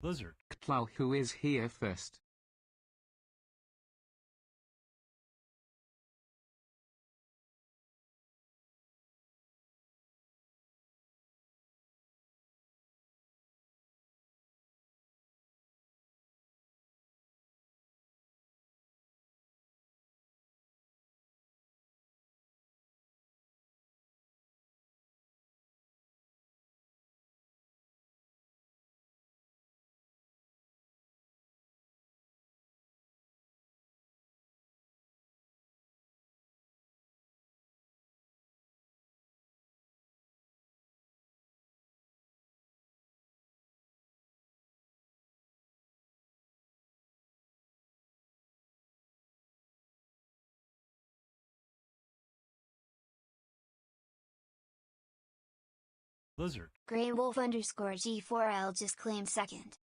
Blizzard. Ctl, who is here first? Blizzard. Greywolf_G4L just claimed second.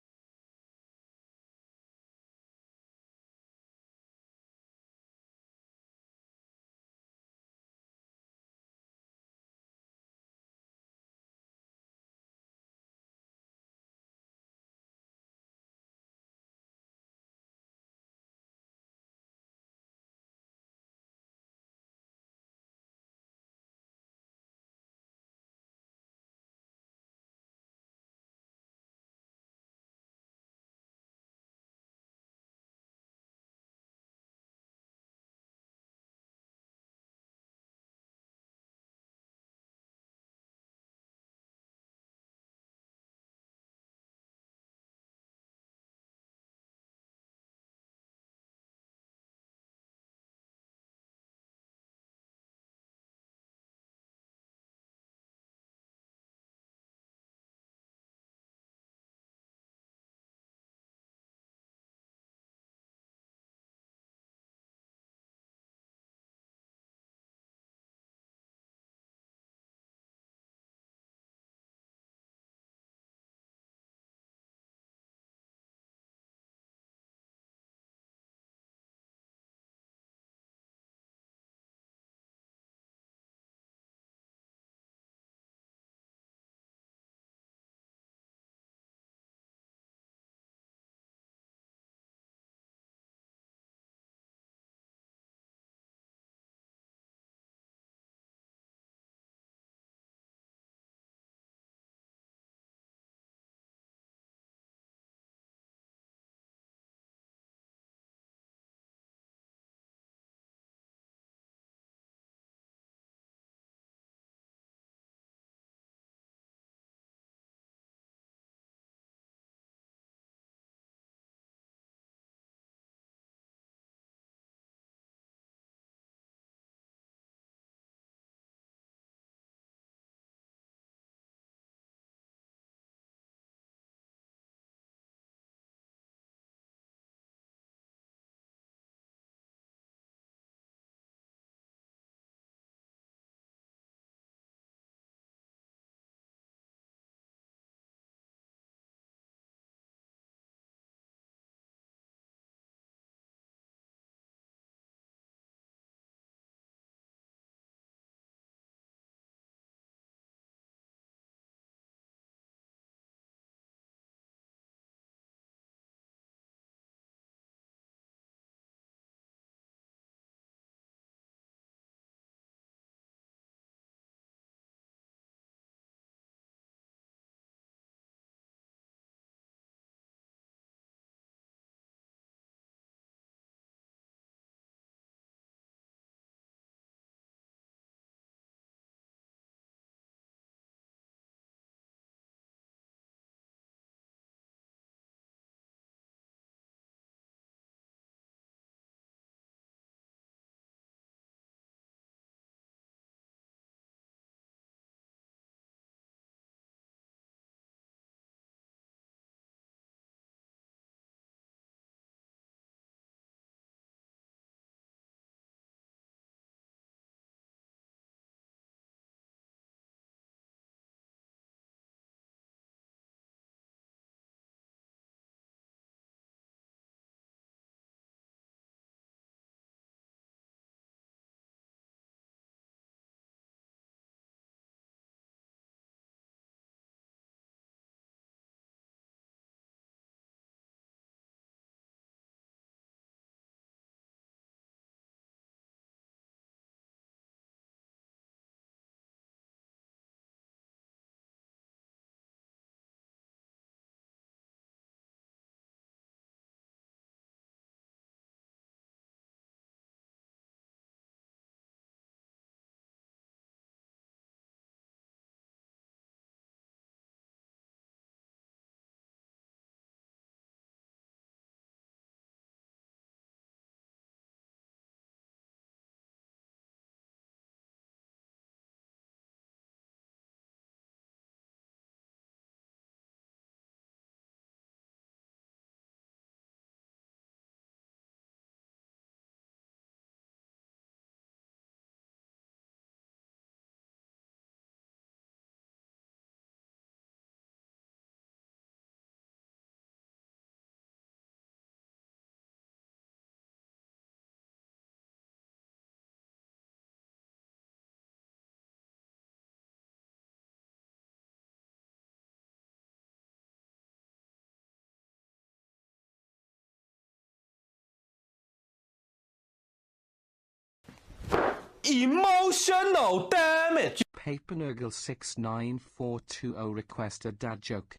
Emotional damage. Papernergle 69420 request a dad joke.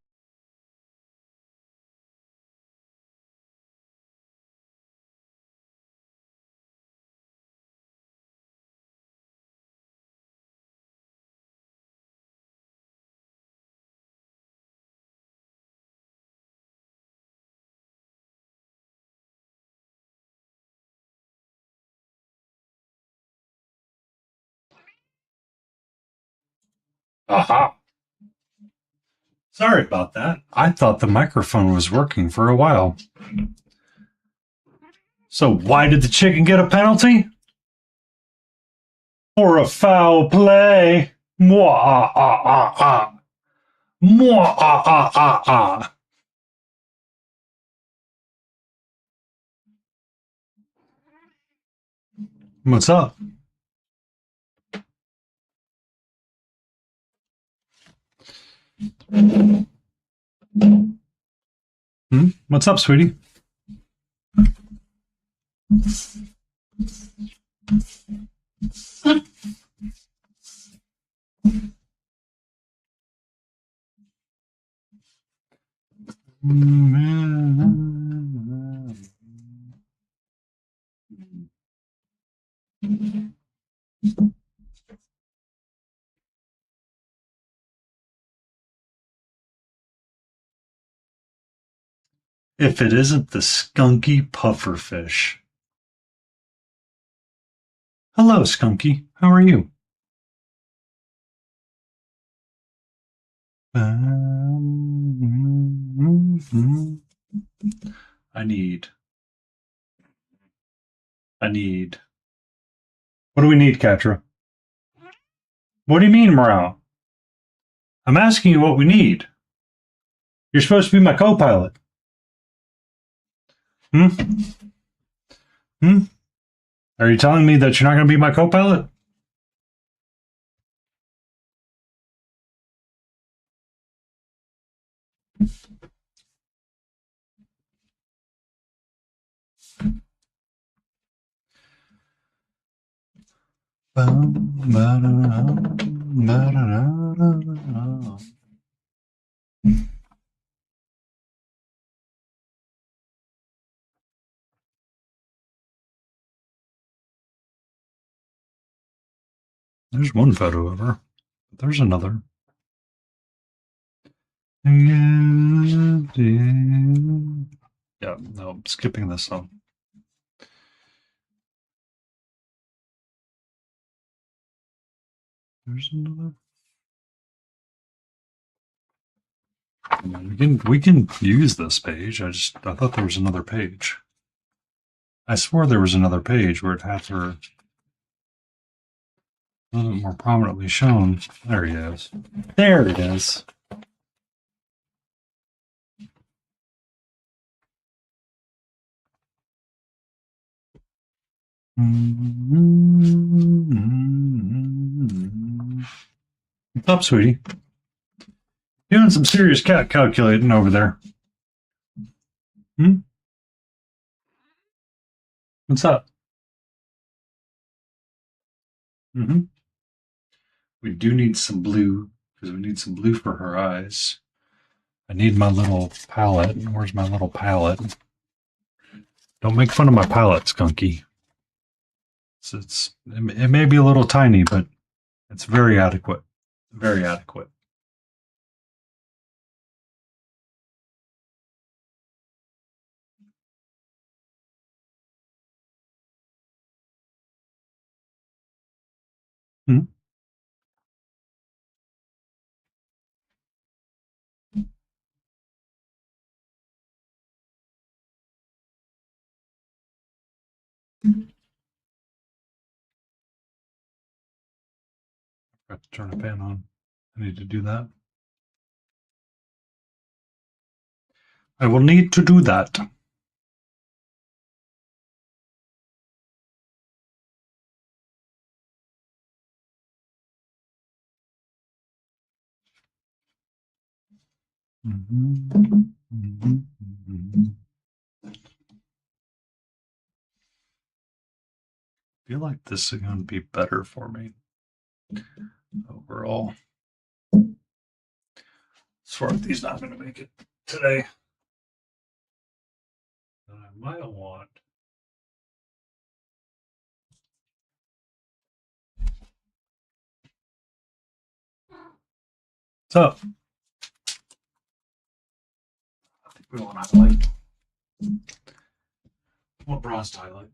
Aha. Sorry about that. I thought the microphone was working for a while. So why did the chicken get a penalty? For a foul play. Mwah ah ah ah ah. Mwah ah ah ah ah. What's up? What's up, sweetie? If it isn't the skunky pufferfish. Hello, Skunky. How are you? I need. What do we need, Katra? What do you mean, Morale? I'm asking you what we need. You're supposed to be my co-pilot. Hmm? Are you telling me that you're not going to be my co-pilot? There's one photo of her. There's another. Yeah, no, I'm skipping this one. There's another. We can use this page. I thought there was another page. I swore there was another page where it had her a little bit more prominently shown. There he is. There it is. What's up, sweetie? Doing some serious cat calculating over there. What's up? We do need some blue, because we need some blue for her eyes. I need my little palette. Where's my little palette? Don't make fun of my palette, Skunky. It may be a little tiny, but it's very adequate. Very adequate. I have to turn the fan on. I need to do that. I will need to do that. feel like this is going to be better for me overall. Swarthy's not going to make it today. And I might want. What's up? I think we want to highlight. What bronze to highlight?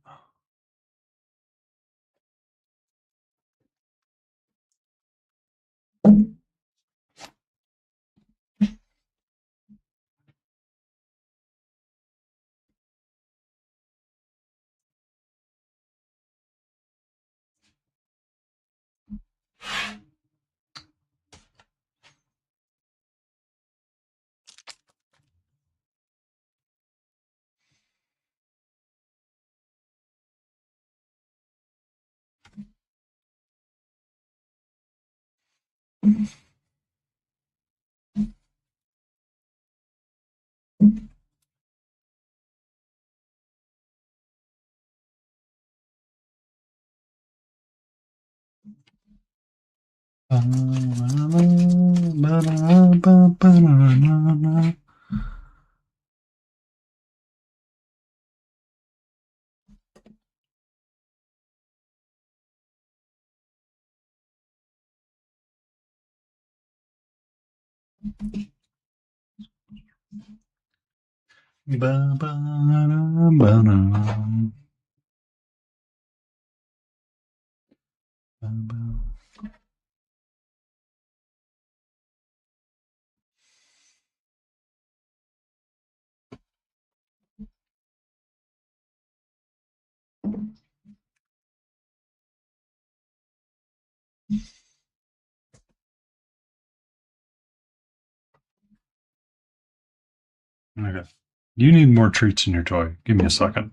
Okay. You need more treats in your toy. Give me a second.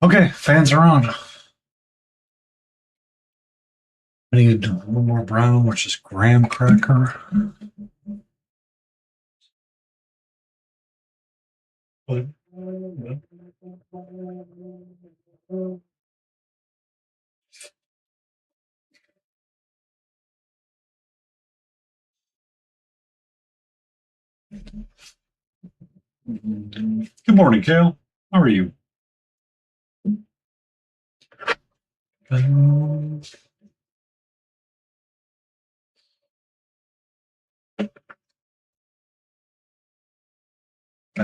Okay, fans are on. I need to do one more brown, which is graham cracker. What? Good morning, Kale. How are you? I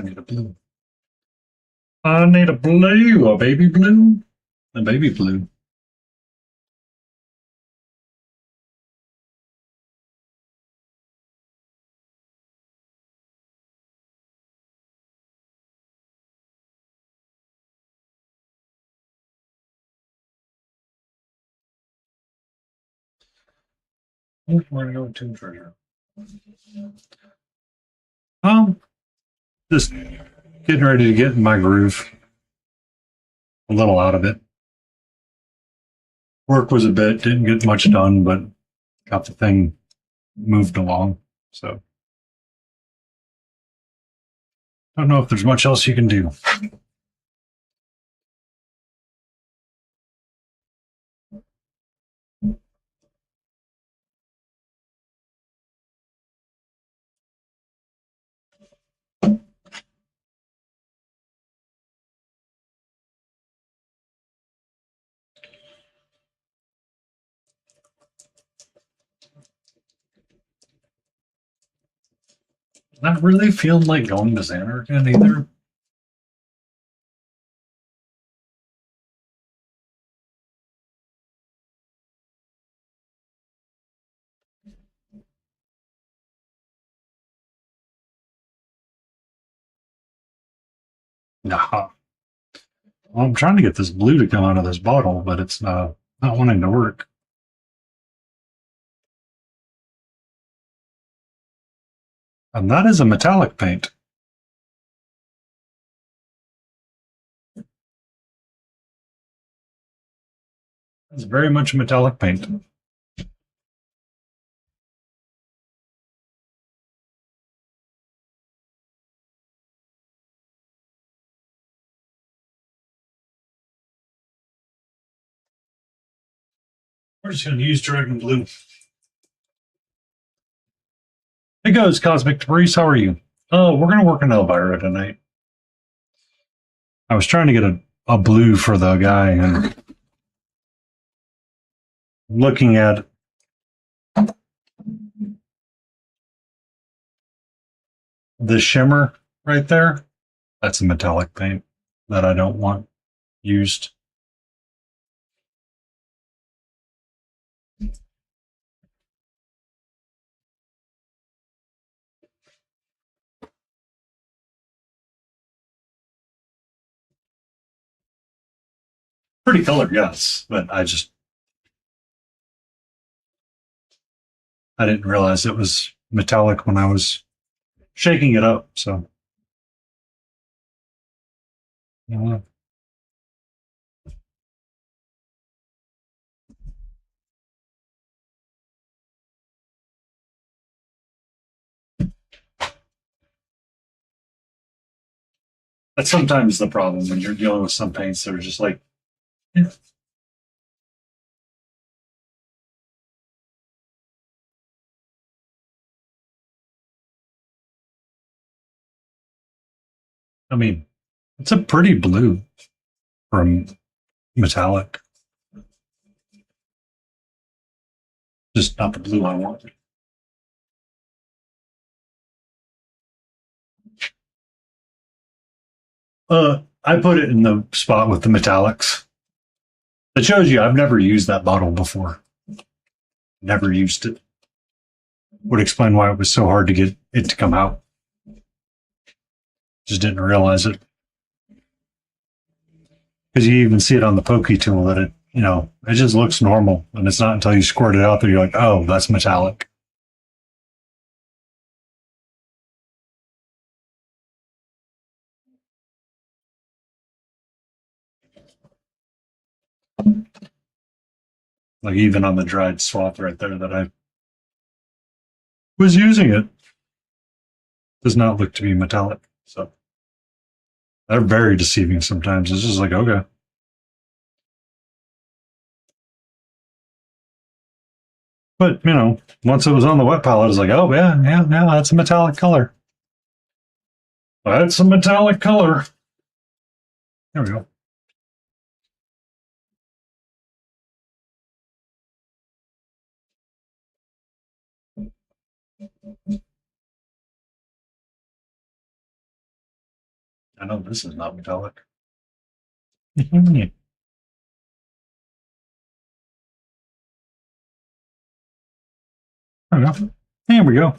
need a blue. I need a blue, a baby blue, a baby blue. We're gonna go with Tomb Treasure. Just getting ready to get in my groove. A little out of it. Work was a bit, didn't get much done, but got the thing moved along. So don't know if there's much else you can do. Not really feeling like going to Xanarkand either. Nah. Well, I'm trying to get this blue to come out of this bottle, but it's not wanting to work. And that is a metallic paint. It's very much a metallic paint. We're just going to use Dragon Blue. Hey goes, Cosmic Debris. How are you? Oh, we're going to work on Elvira tonight. I was trying to get a blue for the guy and looking at the shimmer right there. That's a metallic paint that I don't want used. Pretty color, yes, but I didn't realize it was metallic when I was shaking it up. So, yeah. That's sometimes the problem when you're dealing with some paints that are just like, yeah. I mean, it's a pretty blue from metallic, just not the blue I want. I put it in the spot with the metallics. It shows you I've never used that bottle before. Never used it. Would explain why it was so hard to get it to come out. Just didn't realize it. Because you even see it on the pokey tool that it just looks normal. And it's not until you squirt it out that you're like, oh, that's metallic. Like even on the dried swap right there that I was using it does not look to be metallic. So they're very deceiving sometimes. It's just like, okay. But, once it was on the wet palette, it's like, oh, yeah, yeah, yeah, that's a metallic color. That's a metallic color. There we go. I know this is not metallic. There we go. There we go.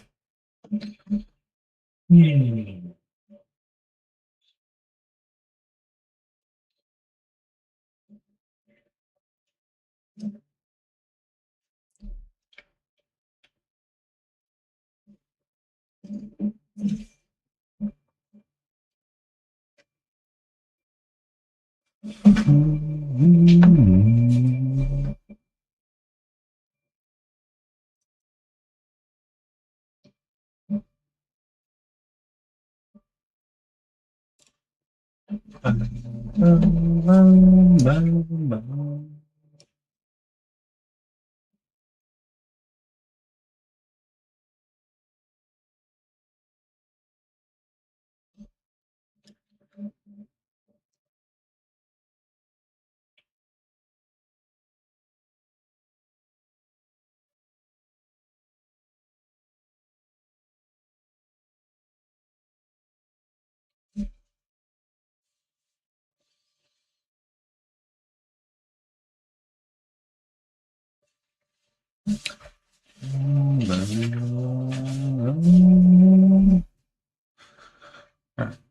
Alright,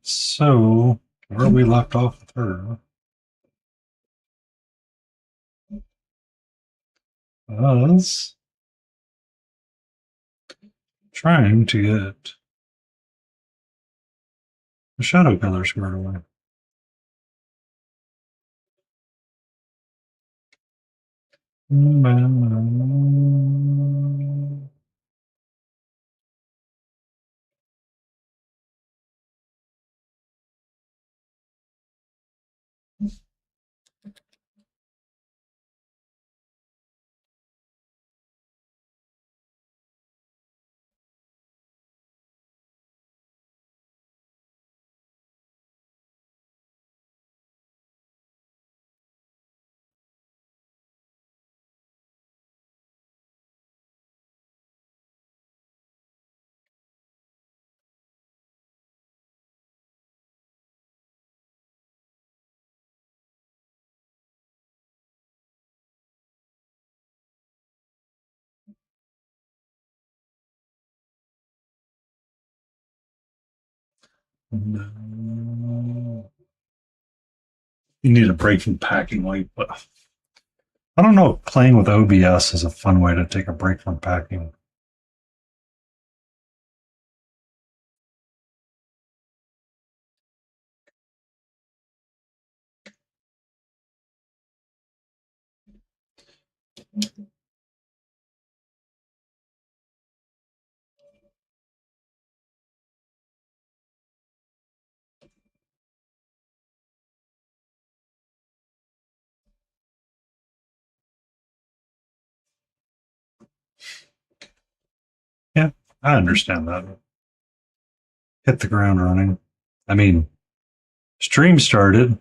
so where we left off with her was trying to get the shadow killer squared away. You need a break from packing late, but I don't know if playing with OBS is a fun way to take a break from packing. Yeah, I understand that. Hit the ground running. I mean, stream started.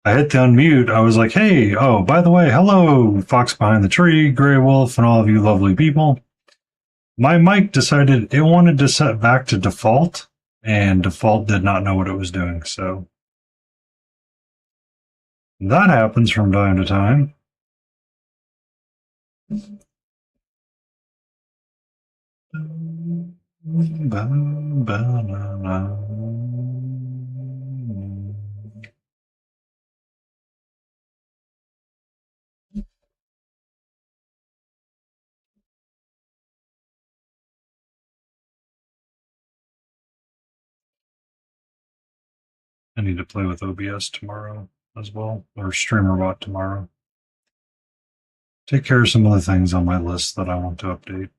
I hit the unmute. I was like, hey, oh, by the way, hello, Fox Behind the Tree, Grey Wolf, and all of you lovely people. My mic decided it wanted to set back to default, and default did not know what it was doing. So that happens from time to time. I need to play with OBS tomorrow as well, or StreamerBot tomorrow. Take care of some other things on my list that I want to update.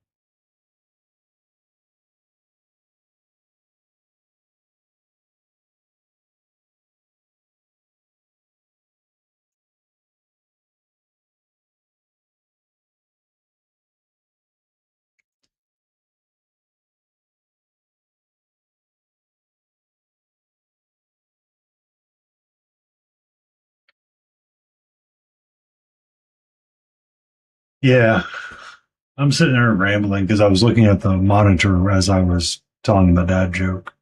Yeah, I'm sitting there rambling because I was looking at the monitor as I was telling the dad joke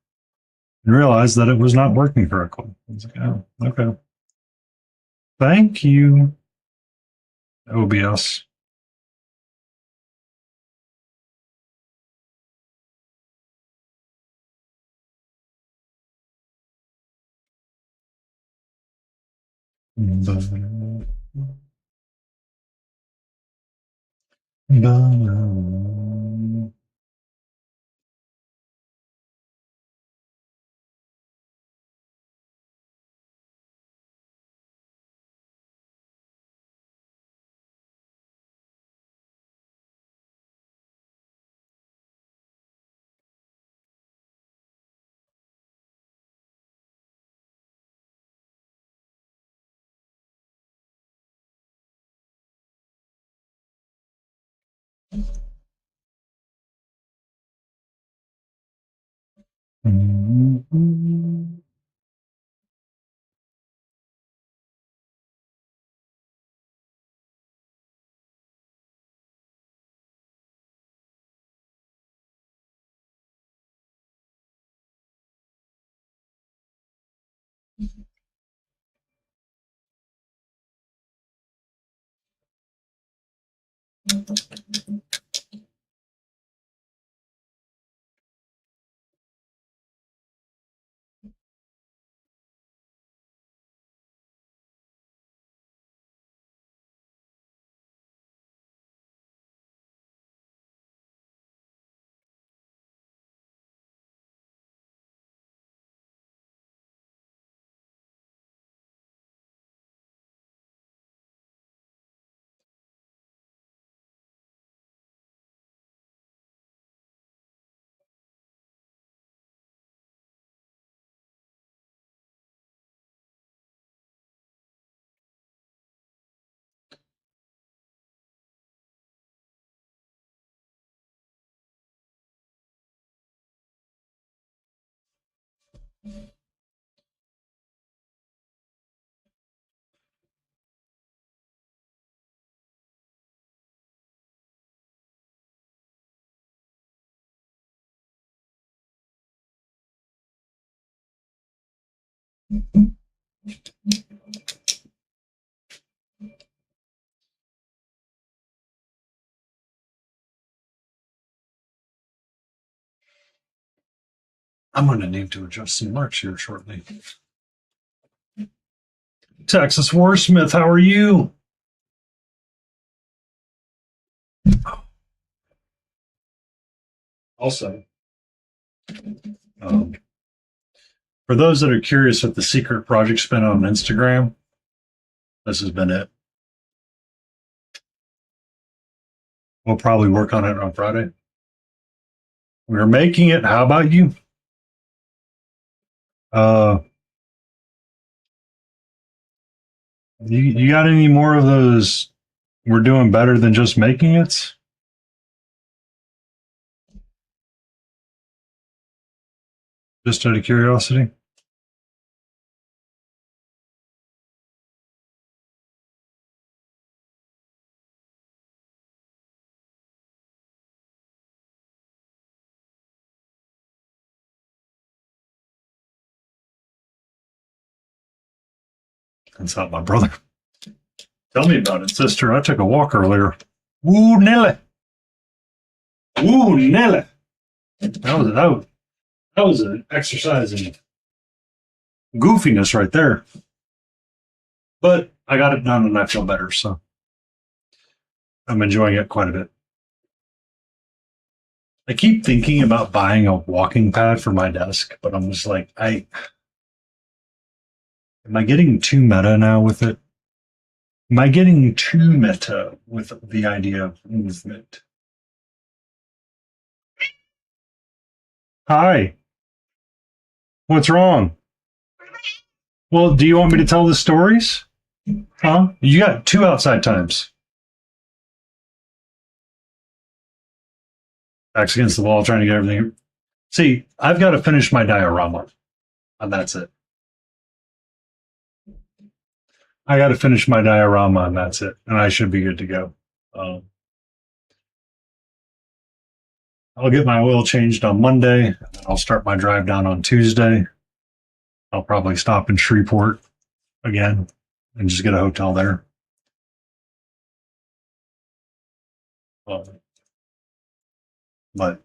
and realized that it was not working correctly. I was like, oh, okay. Thank you, OBS. I'm going to need to adjust some marks here shortly. Texas Warsmith, how are you? Also, um, for those that are curious what the secret project's been on Instagram, this has been it. We'll probably work on it on Friday. We're making it. How about you? Uh, you got any more of those? We're doing better than just making it. Just out of curiosity. That's not my brother. Tell me about it, sister. I took a walk earlier. Woo, Nelly. Woo, Nelly. That was an exercise in goofiness right there. But I got it done and I feel better, so I'm enjoying it quite a bit. I keep thinking about buying a walking pad for my desk, but I'm just like, am I getting too meta now with it? Am I getting too meta with the idea of movement? Hi, what's wrong? Well, do you want me to tell the stories? Huh? You got two outside times. Backs against the wall, trying to get everything. See, I've got to finish my diorama, and that's it. I got to finish my diorama, and that's it. And I should be good to go. Um, I'll get my oil changed on Monday. I'll start my drive down on Tuesday. I'll probably stop in Shreveport again and just get a hotel there. But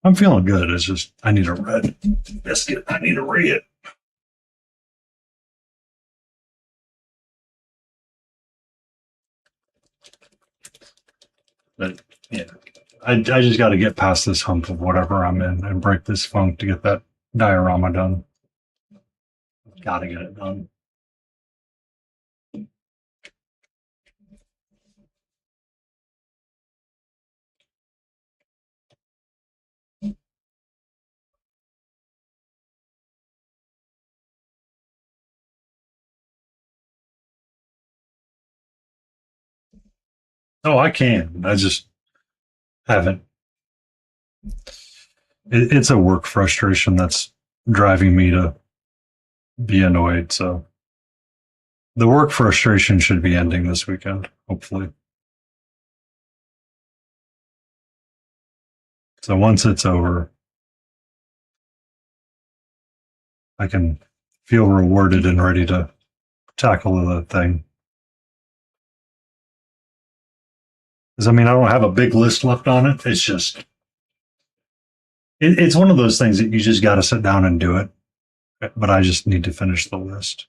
I'm feeling good. It's just I need a red biscuit. I need a red. But yeah, I just got to get past this hump of whatever I'm in and break this funk to get that diorama done. Got to get it done. Oh, I can. I just haven't. It's a work frustration that's driving me to be annoyed. So the work frustration should be ending this weekend, hopefully. So once it's over, I can feel rewarded and ready to tackle the thing. Because I mean, I don't have a big list left on it. It's just, it's one of those things that you just got to sit down and do it. But I just need to finish the list.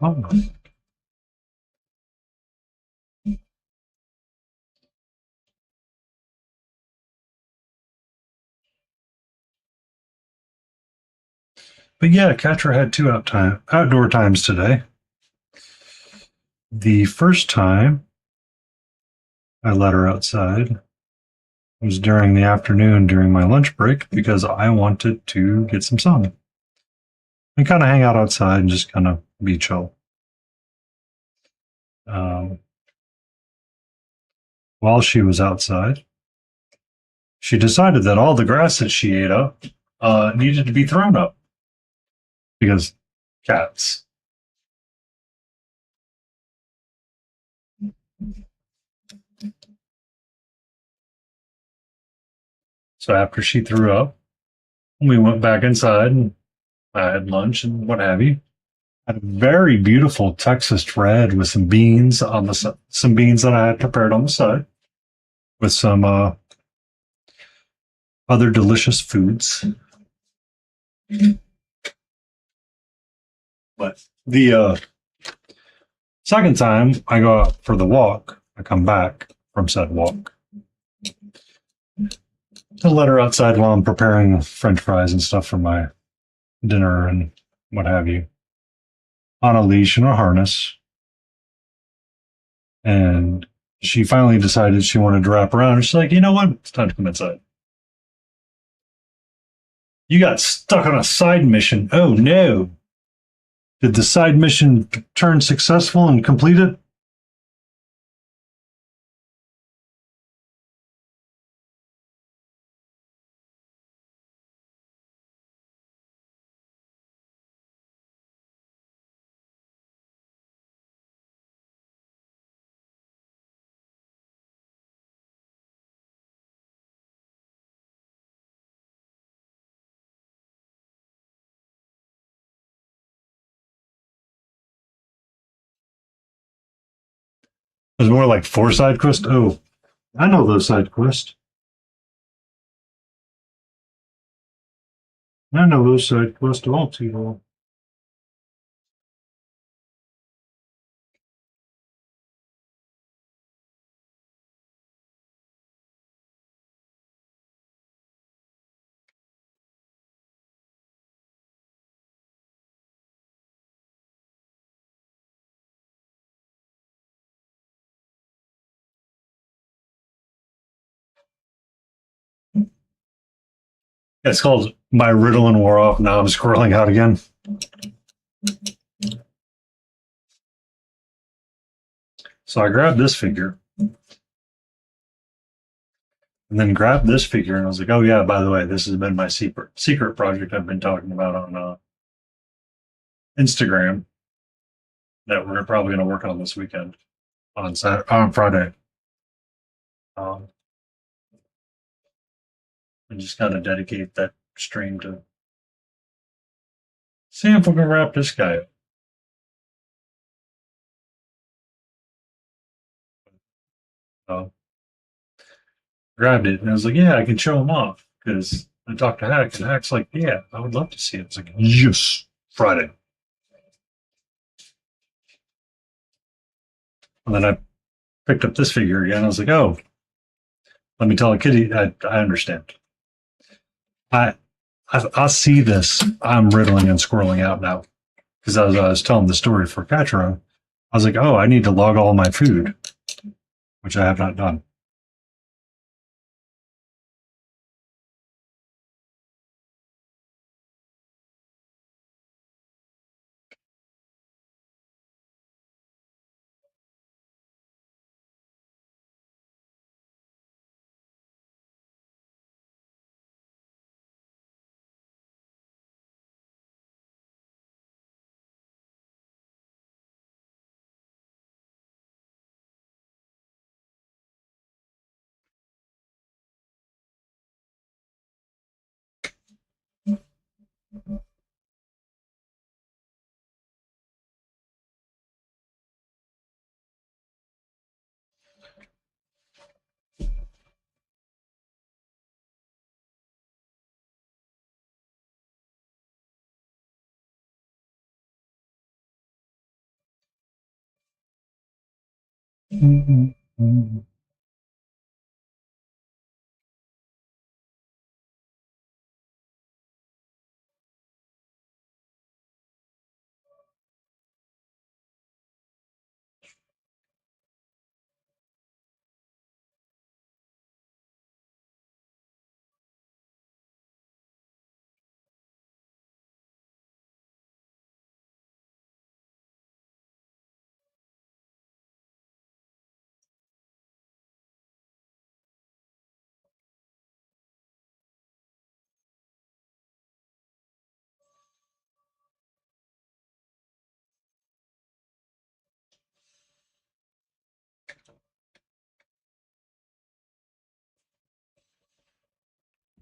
Oh. But yeah, Katra had two outdoor times today. The first time I let her outside was during the afternoon during my lunch break because I wanted to get some sun and kind of hang out outside and just kind of be chill. Um, while she was outside, she decided that all the grass that she ate up needed to be thrown up because cats. So after she threw up, we went back inside and I had lunch and what have you. Had a very beautiful Texas red with some beans on the some beans that I had prepared on the side with some other delicious foods. But the second time I go out for the walk, I come back from said walk. I let her outside while I'm preparing French fries and stuff for my dinner and what have you, on a leash and a harness. And she finally decided she wanted to wrap around. She's like, you know what? It's time to come inside. You got stuck on a side mission. Oh no. Did the side mission turn successful and completed? It was more like four side quests. Oh, I know those side quests. I know those side quests all too well. It's called My Ritalin Wore Off. Now I'm scrolling out again. So I grabbed this figure and then grabbed this figure and I was like, oh yeah, by the way, this has been my secret project I've been talking about on Instagram that we're probably going to work on this weekend on Friday. Um, and just kind of dedicate that stream to see if we can wrap this guy up. So grabbed it and I was like, yeah, I can show him off because I talked to Hack and Hack's like, yeah, I would love to see it. It's like, yes, Friday. And then I picked up this figure again. I was like, oh, let me tell a kitty. I understand. I, I see this. I'm riddling and squirreling out now because as I was telling the story for Catra, I was like, oh, I need to log all my food, which I have not done.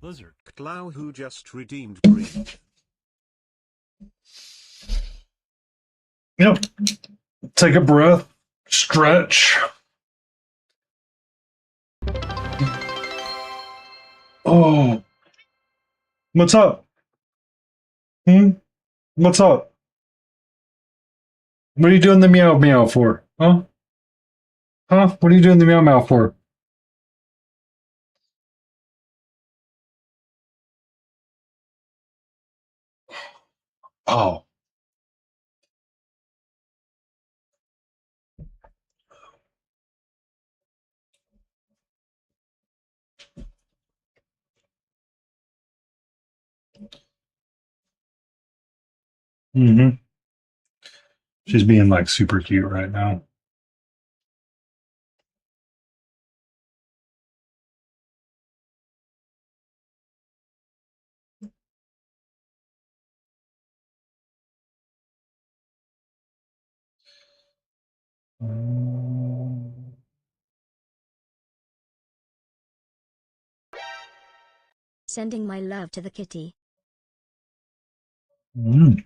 Blizzard Clow who just redeemed green. Yep. Take a breath. Stretch. Oh. What's up? What's up? What are you doing the meow meow for? Huh? Huh? What are you doing the meow meow for? Oh. Mm-hmm. She's being like super cute right now. Sending my love to the kitty. Mm.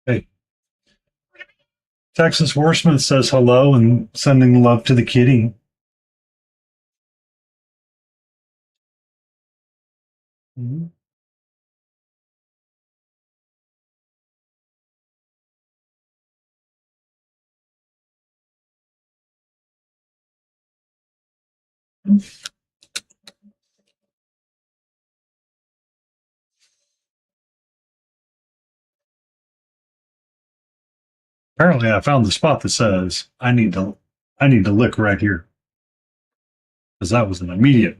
Hey. Texas Horseman says hello and sending love to the kitty. Mm-hmm. Apparently, I found the spot that says I need to lick right here because that was an immediate.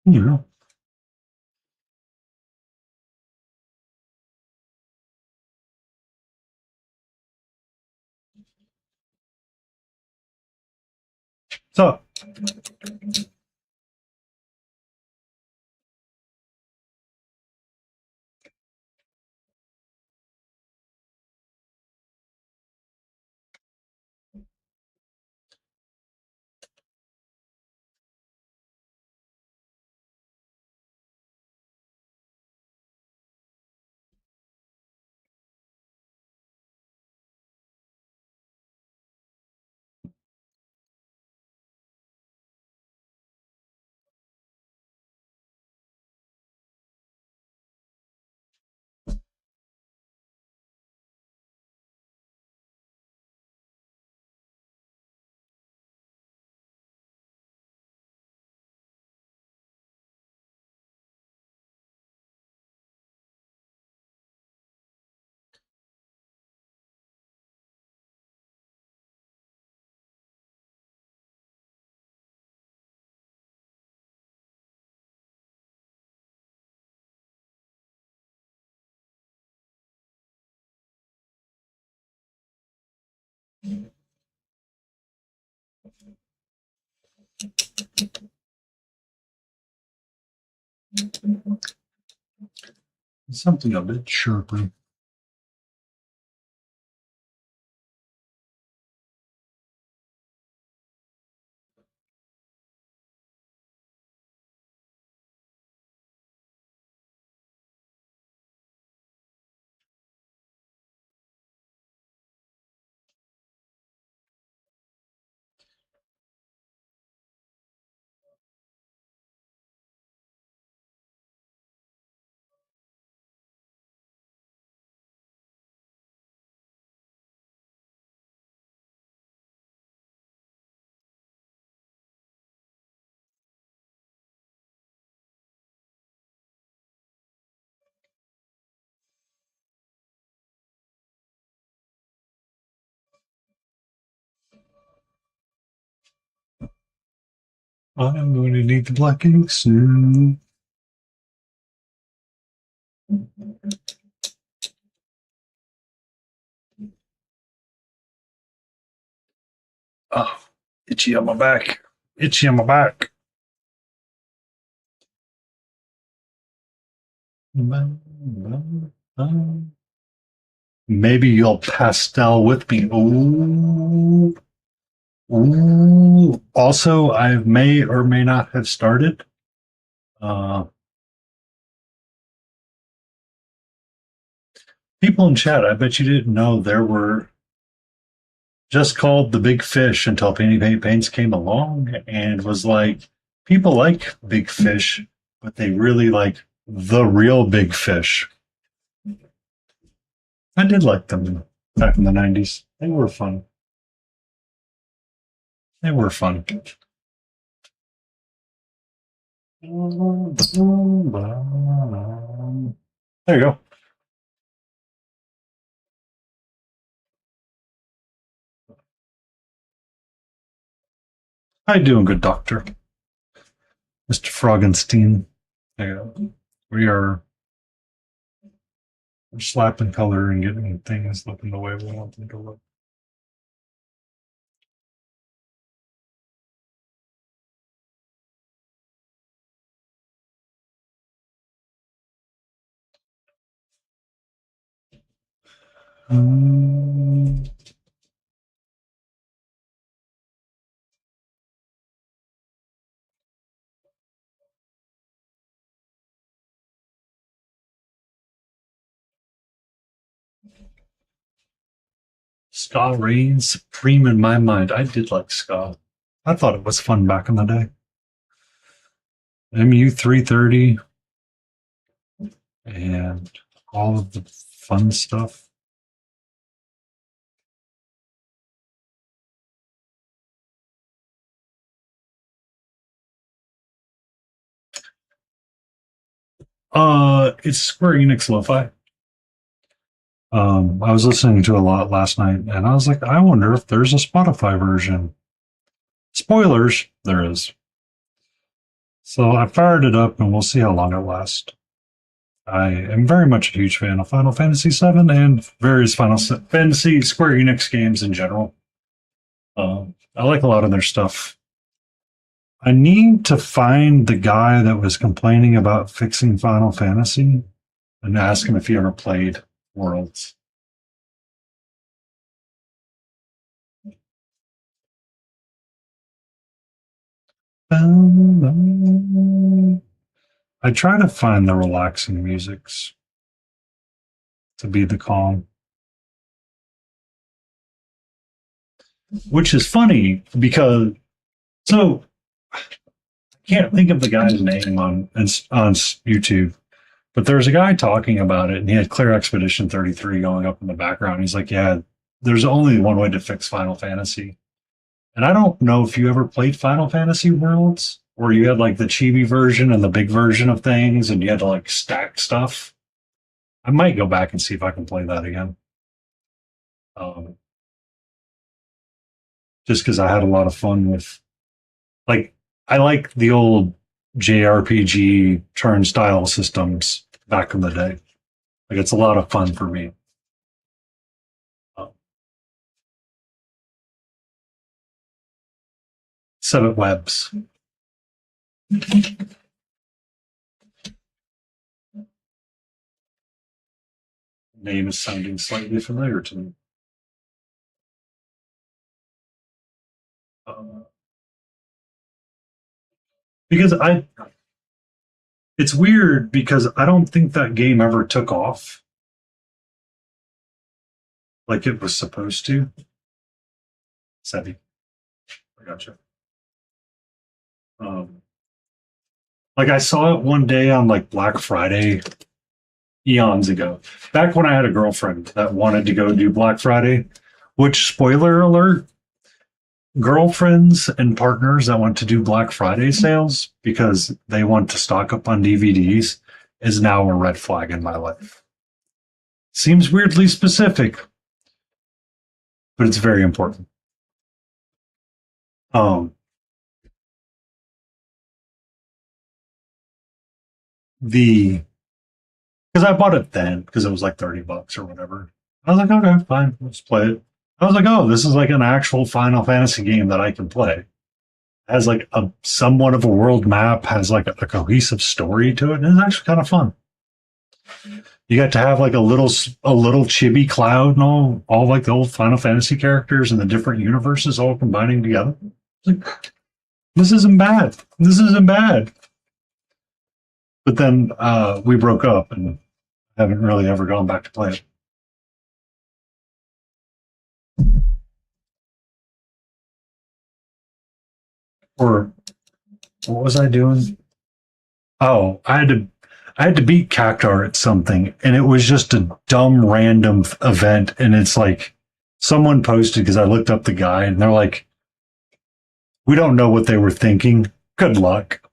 Yeah. So Something a bit sharper. I'm going to need the black ink soon. Oh, itchy on my back. Itchy on my back. Maybe you'll pastel with me. Ooh. Ooh. Also, I may or may not have started. Uh, People in chat, I bet you didn't know there were just called the big fish until Painty Paint Paints came along and was like, people like big fish, but they really like the real big fish. I did like them back in the 90s. They were fun. They were fun. There you go. How you doing, good doctor? Mr. Frogenstein. There you go. We're slapping color and getting things looking the way we want them to look. Um, Ska reigns supreme in my mind. I did like ska. I thought it was fun back in the day. MU 330 and all of the fun stuff. It's Square Enix Lo-Fi. I was listening to a lot last night, and I was like, I wonder if there's a Spotify version. Spoilers, there is. So I fired it up, and we'll see how long it lasts. I am very much a huge fan of Final Fantasy VII and various Final Fantasy Square Enix games in general. I like a lot of their stuff. I need to find the guy that was complaining about fixing Final Fantasy and ask him if he ever played Worlds. I try to find the relaxing musics to be the calm. Which is funny because so I can't think of the guy's name on YouTube, but there's a guy talking about it, and he had Clear Expedition 33 going up in the background. He's like, "Yeah, there's only one way to fix Final Fantasy." And I don't know if you ever played Final Fantasy Worlds, where you had like the chibi version and the big version of things, and you had to like stack stuff. I might go back and see if I can play that again. Um, just because I had a lot of fun with, like, I like the old JRPG turnstile systems back in the day. Like, it's a lot of fun for me. Seven Webs. Name is sounding slightly familiar to me. Uh, because it's weird because I don't think that game ever took off like it was supposed to. Savvy. I gotcha. Um, like I saw it one day on like Black Friday eons ago. Back when I had a girlfriend that wanted to go do Black Friday, which spoiler alert, girlfriends and partners that want to do Black Friday sales because they want to stock up on DVDs is now a red flag in my life. Seems weirdly specific, but it's very important. Um, the because I bought it then because it was like $30 or whatever. I was like, okay, fine, let's play it. I was like, oh, this is like an actual Final Fantasy game that I can play. Has like a somewhat of a world map, has like a cohesive story to it, and it's actually kind of fun. You got to have like a little chibi Cloud and all like the old Final Fantasy characters and the different universes all combining together. Like, this isn't bad. This isn't bad. But then we broke up and haven't really ever gone back to play it. Or what was I doing? Oh, I had to beat Cactar at something, and it was just a dumb random event. And it's like someone posted because I looked up the guide, and they're like, "We don't know what they were thinking. Good luck."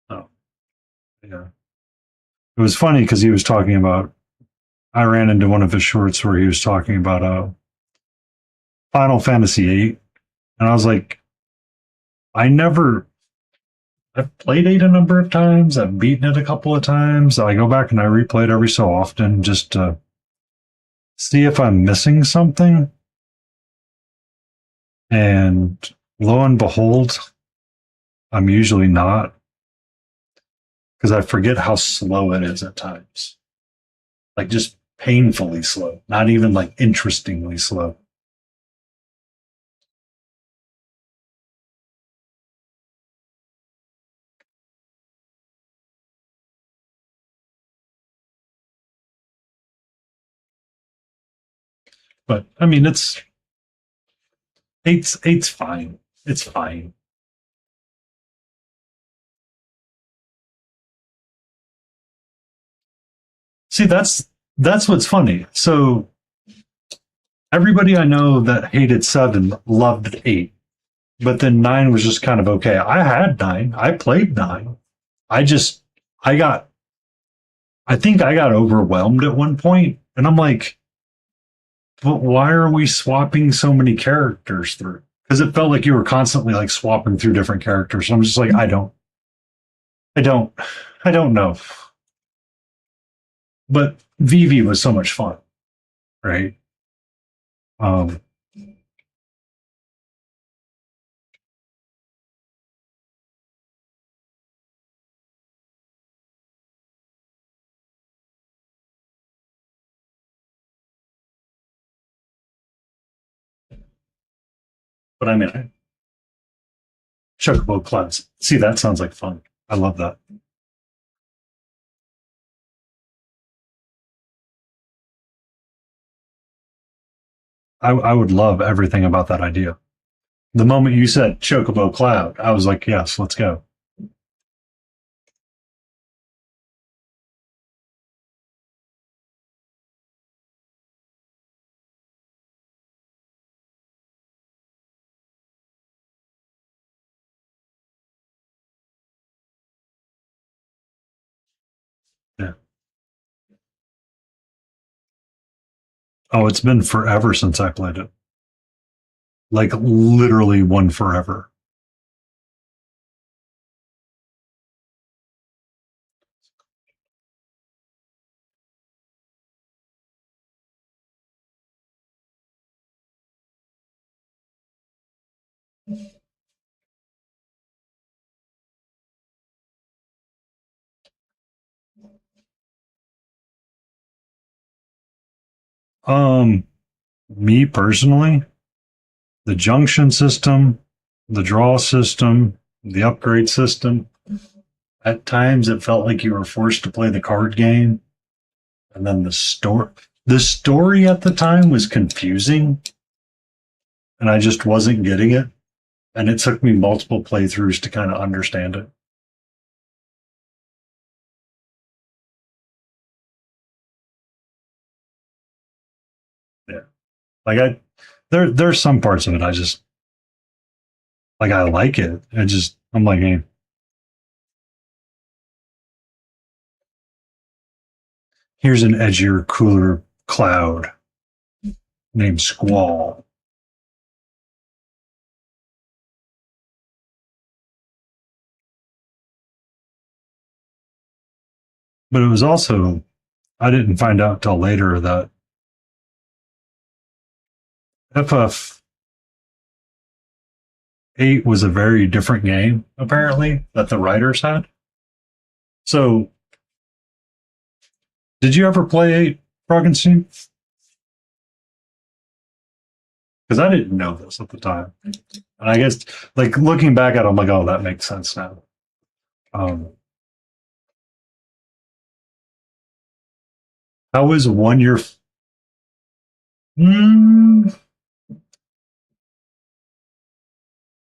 Oh, yeah. It was funny because he was talking about. I ran into one of his shorts where he was talking about Final Fantasy VIII, and I was like, I never. I've played eight a number of times. I've beaten it a couple of times. I go back and I replay it every so often just to see if I'm missing something. And lo and behold, I'm usually not because I forget how slow it is at times. Like just painfully slow, not even like interestingly slow. But I mean, eight's fine. It's fine. See, that's what's funny. So everybody I know that hated seven loved eight, but then nine was just kind of okay. I had nine. I played nine. I just I got I think I got overwhelmed at one point, and I'm like, but why are we swapping so many characters through? Because it felt like you were constantly like swapping through different characters. So I'm just like, I don't, I don't know. But Vivi was so much fun, right? Um, but I mean, Chocobo Clouds. See, that sounds like fun. I love that. I would love everything about that idea. The moment you said Chocobo Cloud, I was like, yes, let's go. Yeah. Oh, it's been forever since I played it. Like literally one forever. Um, Me personally, the junction system, the draw system, the upgrade system. At times, it felt like you were forced to play the card game, and then the story at the time was confusing, and I just wasn't getting it. And it took me multiple playthroughs to kind of understand it. Yeah, like there's some parts of it I just like. I like it. I'm like, hey, here's an edgier, cooler cloud named Squall. But it was also, I didn't find out till later that FF8 was a very different game, apparently, that the writers had. So, did you ever play 8, Frankenstein? Because I didn't know this at the time. And I guess, like, looking back at it, I'm like, oh, that makes sense now. Um, how was 1 year? Mm,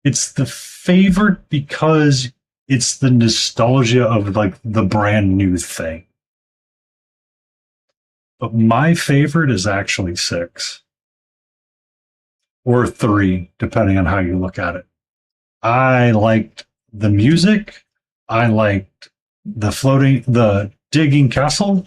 it's the favorite because it's the nostalgia of like the brand new thing. But my favorite is actually 6 or 3, depending on how you look at it. I liked the music. I liked the digging castle.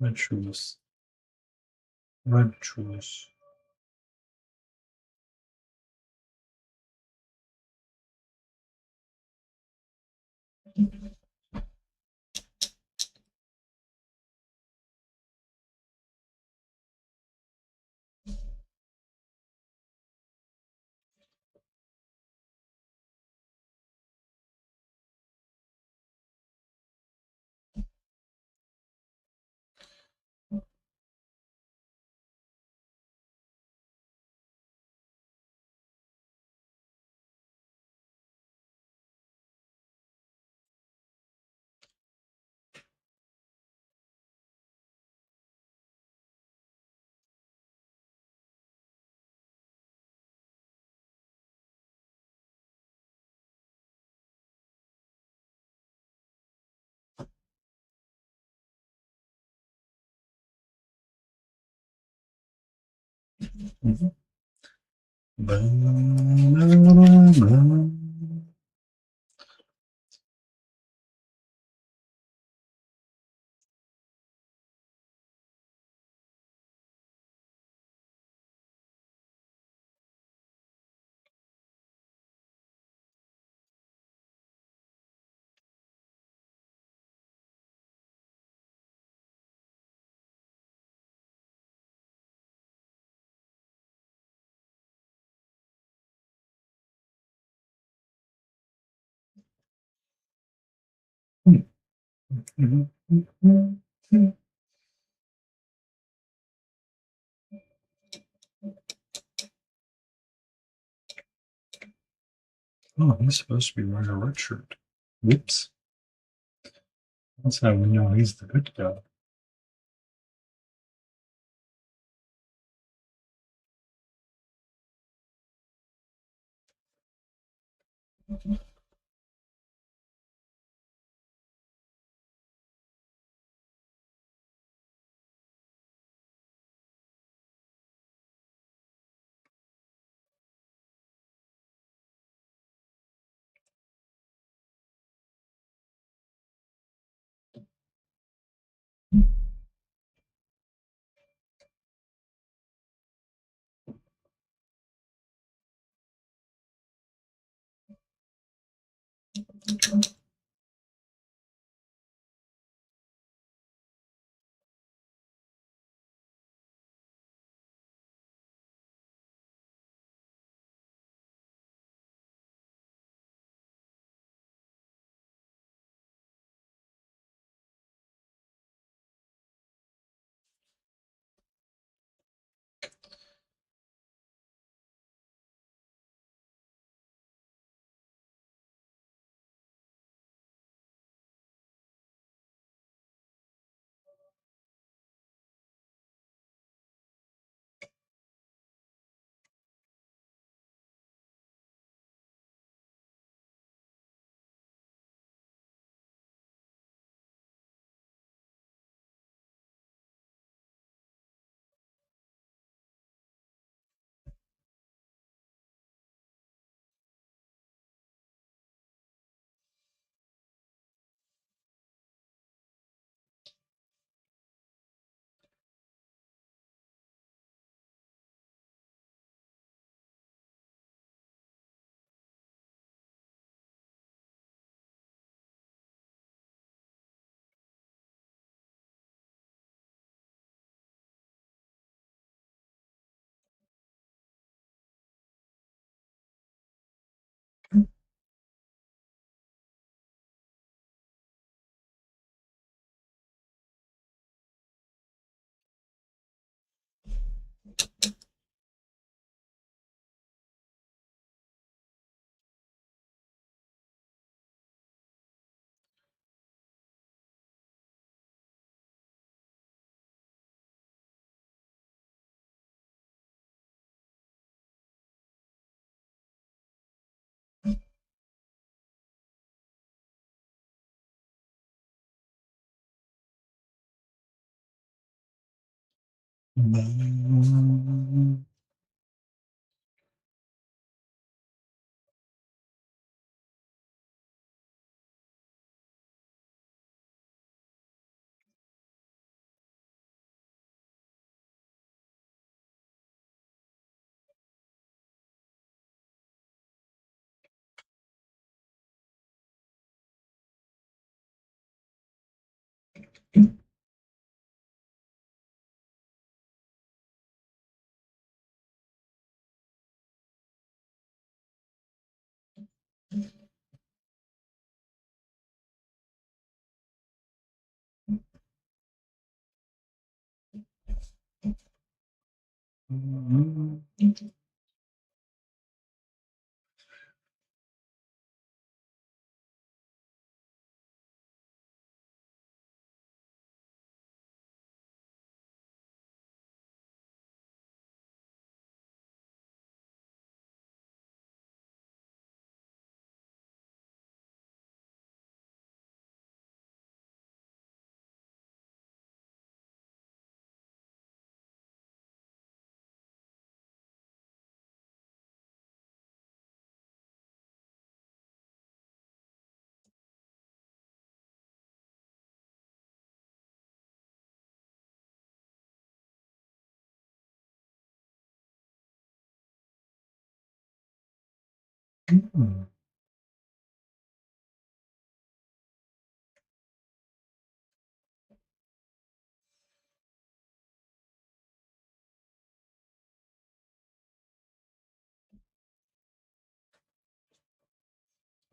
Retros. Retros. Oh, he's supposed to be wearing a red shirt. Whoops. That's how we know he's the good guy.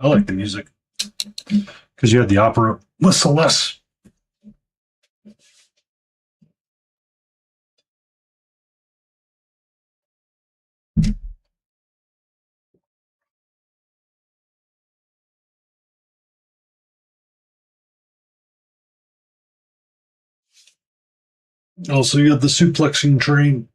I like the music because you had the opera with Celeste. Also, you had the suplexing train.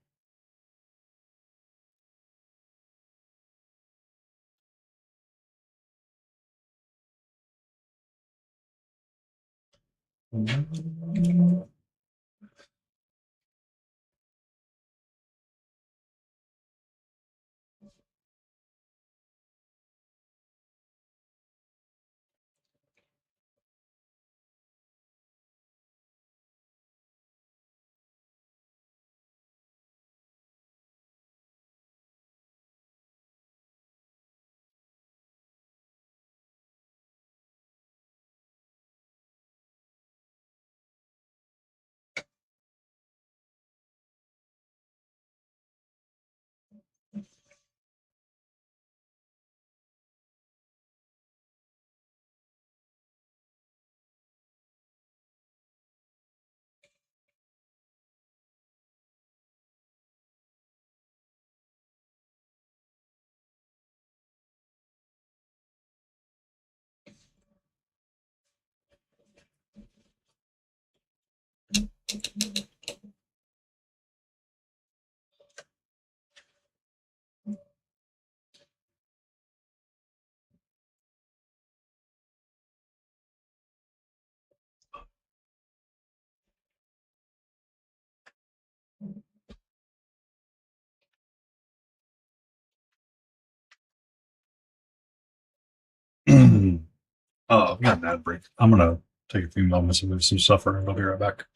Oh, I've got an ad break. I'm gonna take a few moments and move some stuff around. I'll be right back.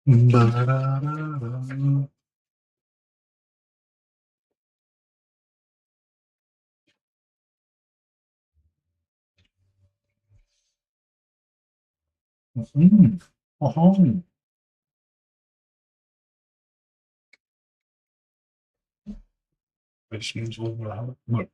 Ba-da-da-da. Mhm. Uh-huh. Which means we'll look.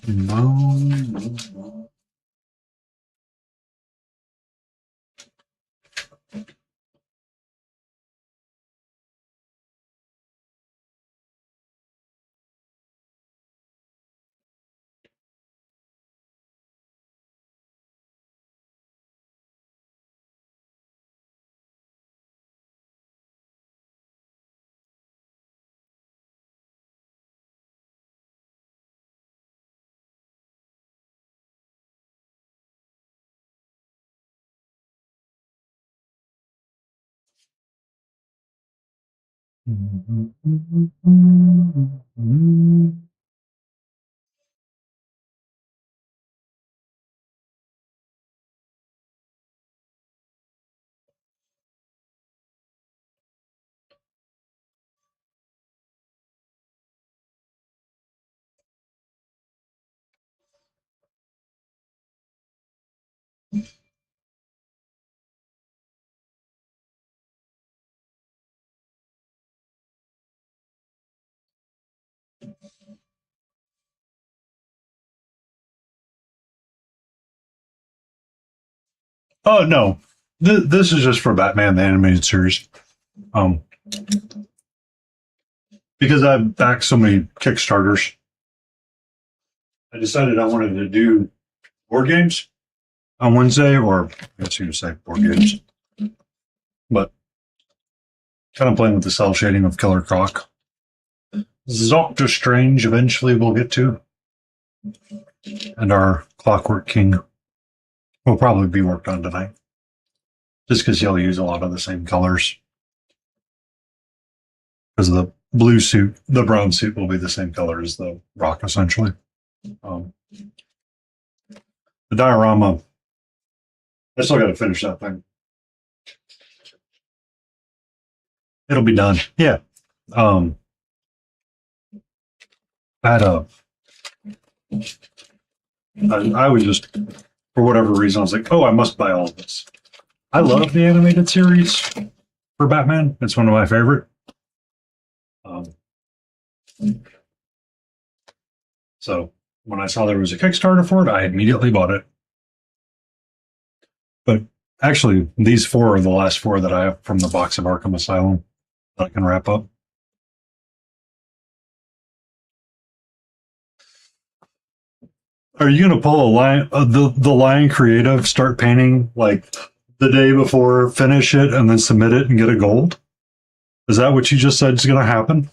No. Oh no, this is just for Batman the animated series. Um, because I've backed so many Kickstarters, I decided I wanted to do board games on Wednesday, or I guess you could say board games, but kind of playing with the cell shading of Killer Croc. Doctor Strange eventually we'll get to, and our Clockwork King will probably be worked on tonight, just because he'll use a lot of the same colors. Because the blue suit, the brown suit will be the same color as the rock, essentially. The diorama, I still got to finish that thing. It'll be done. Yeah. I had a. I was just, for whatever reason, I was like, oh, I must buy all of this. I love the animated series for Batman. It's one of my favorite. So when I saw there was a Kickstarter for it, I immediately bought it. But actually, these four are the last four that I have from the box of Arkham Asylum that I can wrap up. Are you going to pull a line, the Lion Creative, start painting like the day before, finish it, and then submit it and get a gold? Is that what you just said is going to happen?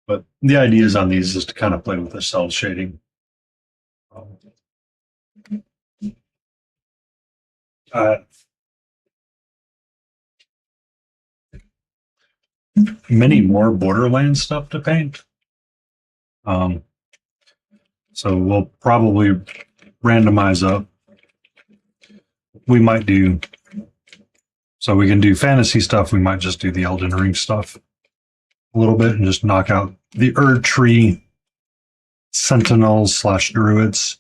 But the ideas on these is to kind of play with the cell shading. Many more Borderlands stuff to paint. So we'll probably randomize up. We might do So we can do fantasy stuff. We might just do the Elden Ring stuff a little bit and just knock out the Erd Tree Sentinels / Druids.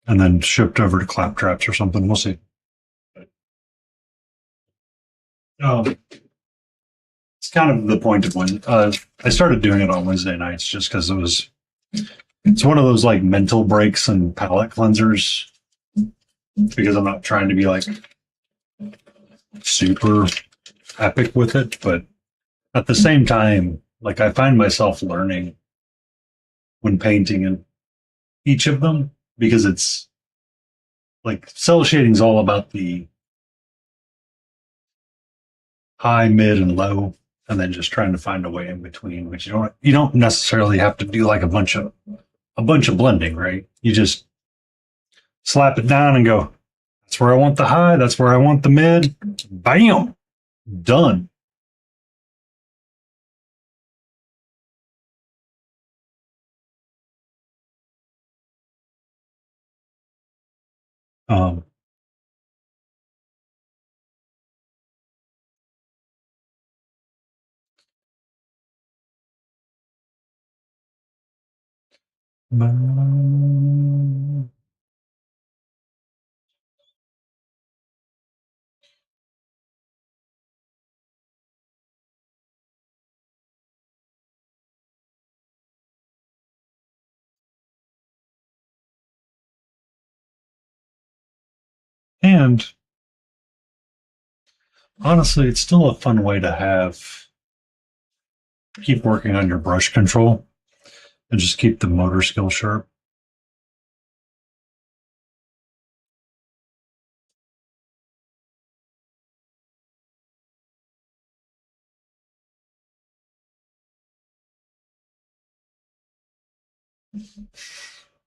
And then shipped over to Claptraps or something. We'll see. It's kind of the point of when I started doing it on Wednesday nights just because it's one of those like mental breaks and palate cleansers because I'm not trying to be like super epic with it, but at the same time, like I find myself learning when painting in each of them because it's like cell shading is all about the high, mid, and low, and then just trying to find a way in between. Which you don't necessarily have to do like a bunch of blending, right? You just slap it down and go. That's where I want the high. That's where I want the mid. Bam, done. Um, and honestly, it's still a fun way to keep working on your brush control and just keep the motor skill sharp.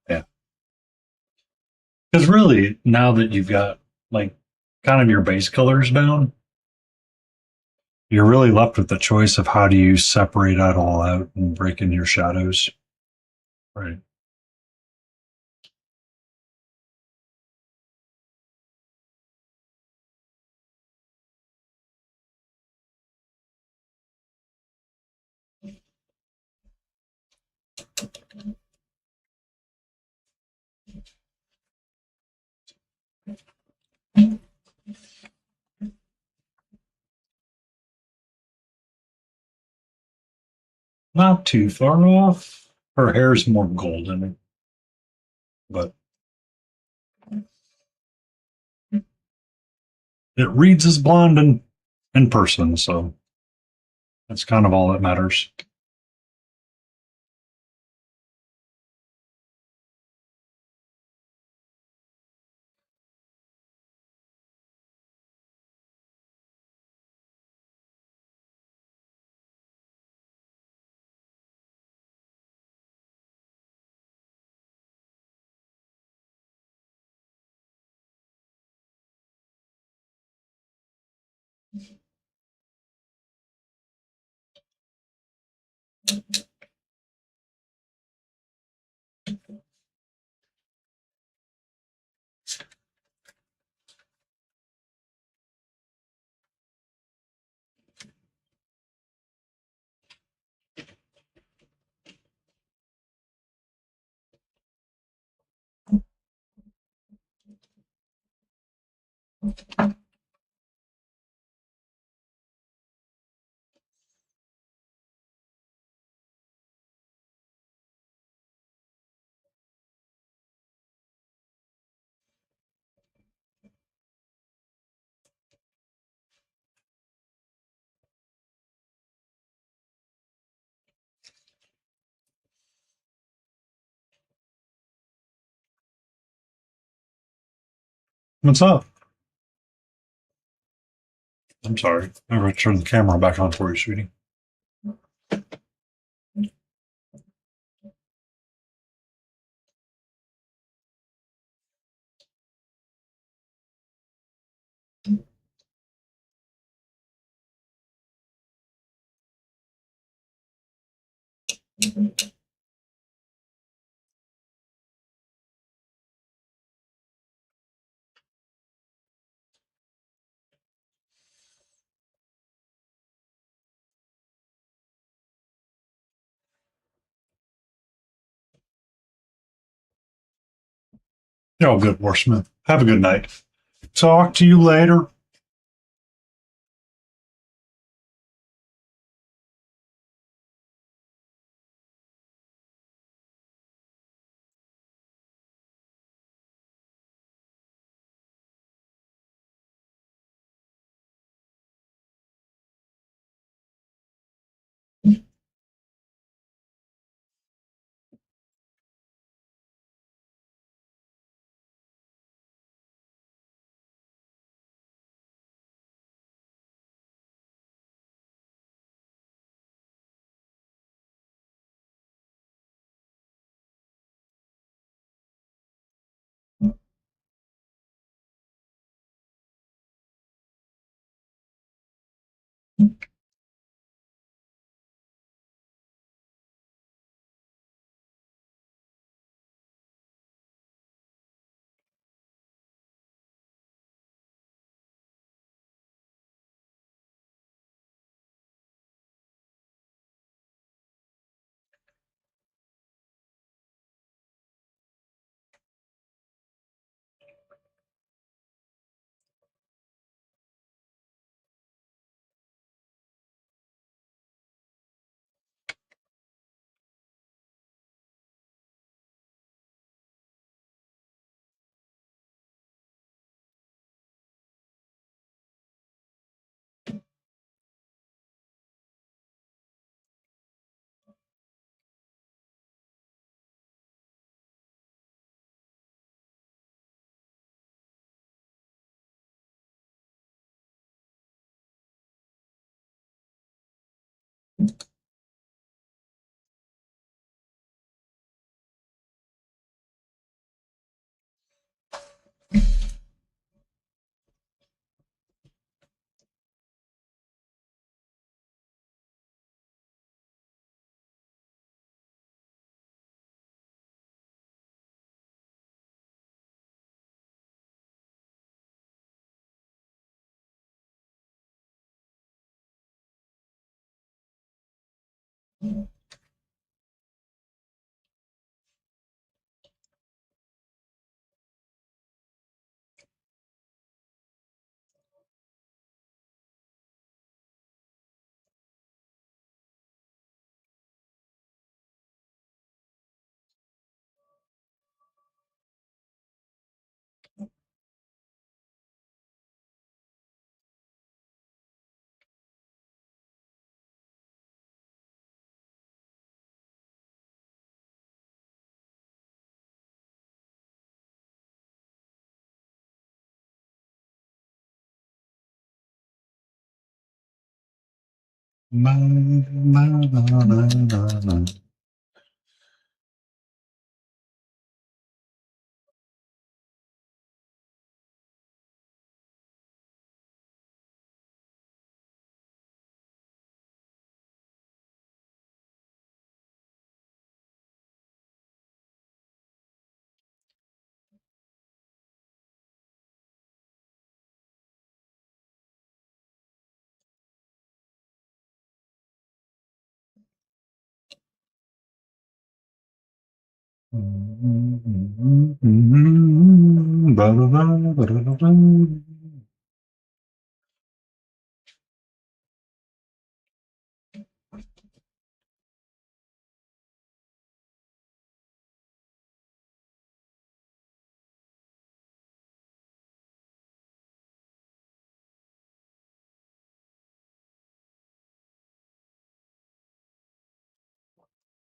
Yeah. Because really, now that you've got like kind of your base colors down, you're really left with the choice of how do you separate that all out and break in your shadows. Right. Not too far off. Her hair's more golden, but it reads as blonde in person, so that's kind of all that matters. What's up? I'm sorry. I'm going to turn the camera back on for you, sweetie. Oh, good, Warsmith. Have a good night. Talk to you later.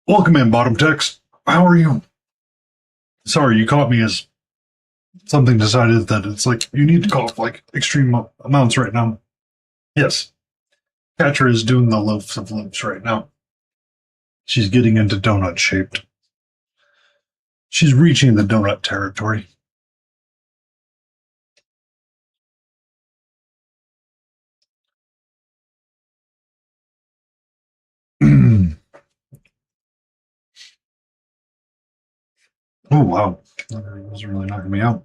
Welcome in, Bottom Text. How are you? Sorry, you caught me as something decided that it's like you need to cough like extreme amounts right now. Yes, Catcher is doing the loaves of loaves right now. She's getting into donut shaped. She's reaching the donut territory. Oh wow, that was really knocking me out.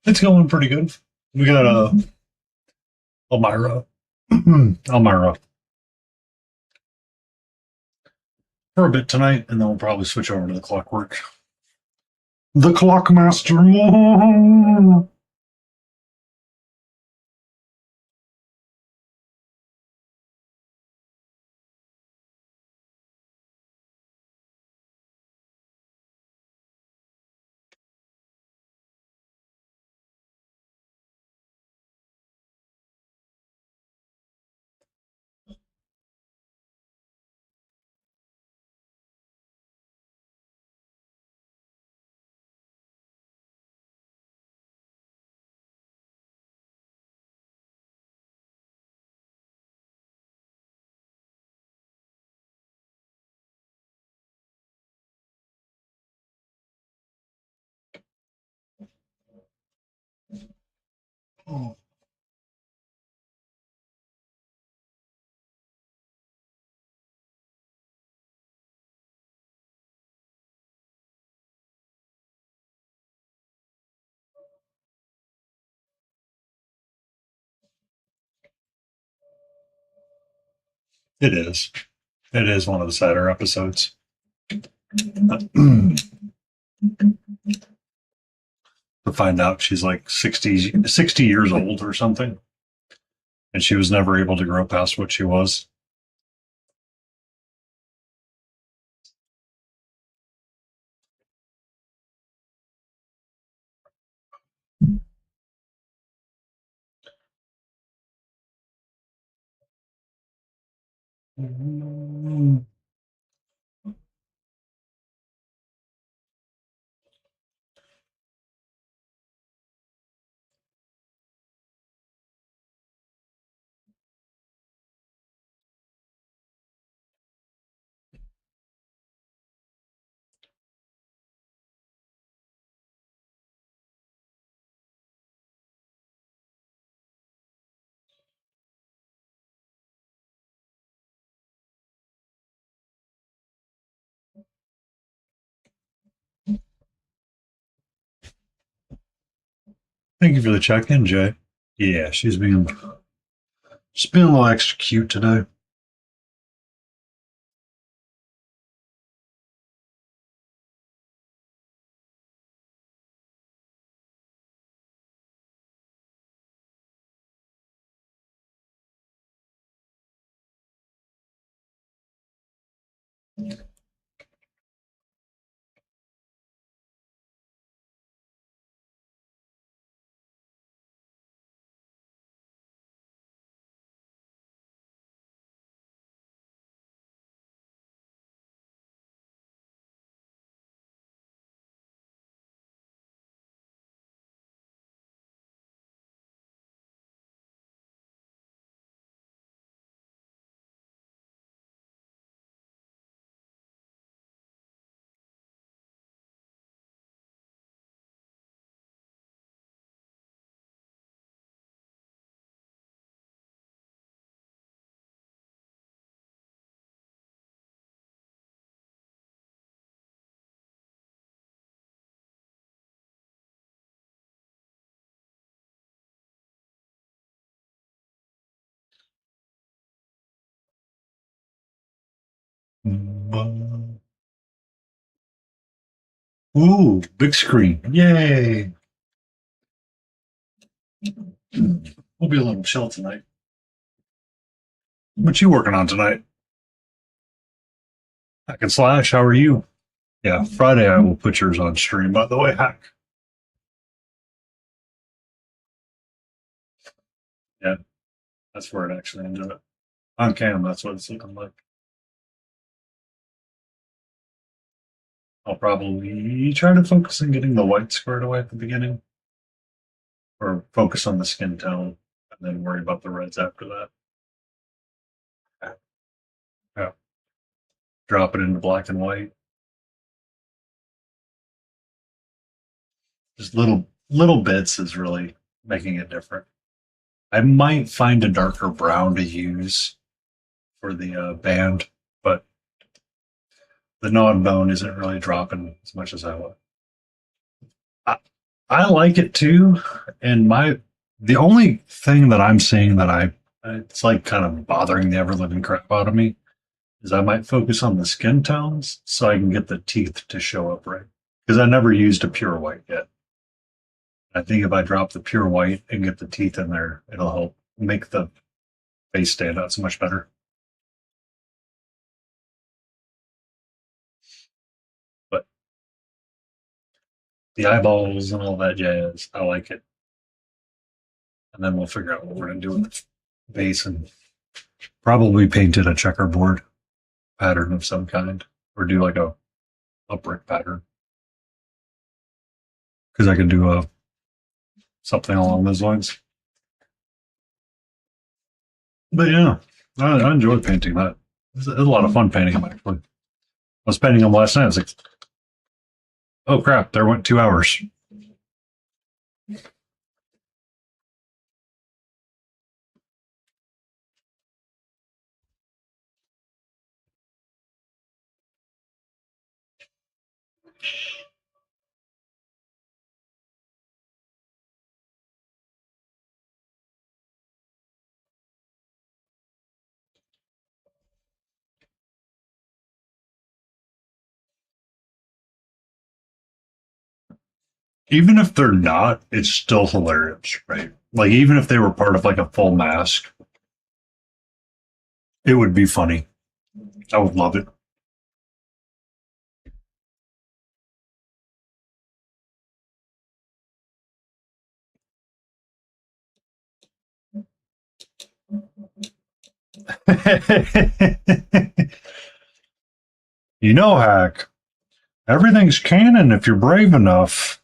It's going pretty good. We got Elmira. Elmira for a bit tonight, and then we'll probably switch over to the Clockwork. The Clockmaster. Oh, it is. It is one of the sadder episodes. To find out she's like 60 years old or something, and she was never able to grow past what she was. Thank you for the check-in, Jay. Yeah, she's being a little extra cute today. Ooh, big screen. Yay. We'll be a little chill tonight. What you working on tonight? Hack and Slash, how are you? Yeah, Friday I will put yours on stream, by the way, Hack. Yeah, that's where it actually ended up. On cam, that's what it's looking like. I'll probably try to focus on getting the white squared away at the beginning. Or focus on the skin tone and then worry about the reds after that. Yeah. Drop it into black and white. Just little bits is really making it different. I might find a darker brown to use for the band, but the non bone isn't really dropping as much as I want. I like it too. And the only thing that I'm seeing that it's like kind of bothering the ever living crap out of me is I might focus on the skin tones so I can get the teeth to show up right. Because I never used a pure white yet. I think if I drop the pure white and get the teeth in there, it'll help make the face stand out so much better. But the eyeballs and all that jazz, I like it. And then we'll figure out what we're going to do with the base and probably paint it a checkerboard pattern of some kind or do like a brick pattern. Because I could do something along those lines. But yeah, I enjoy painting that. It's a lot of fun painting them, actually. I was painting them last night. I was like, oh crap, there went 2 hours. Even if they're not, it's still hilarious, right? Like, even if they were part of like a full mask, it would be funny. I would love it. You know, Hack, everything's canon if you're brave enough.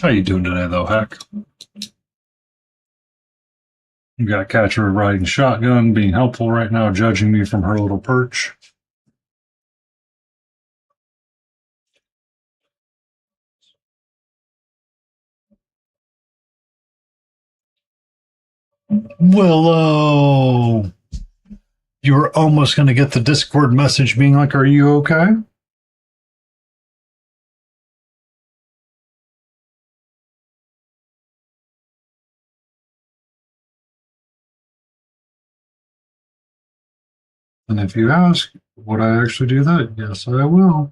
How you doing today, though, Hack? You got Catcher riding shotgun, being helpful right now, judging me from her little perch. Willow! You were almost going to get the Discord message being like, are you okay? And if you ask, would I actually do that? Yes, I will.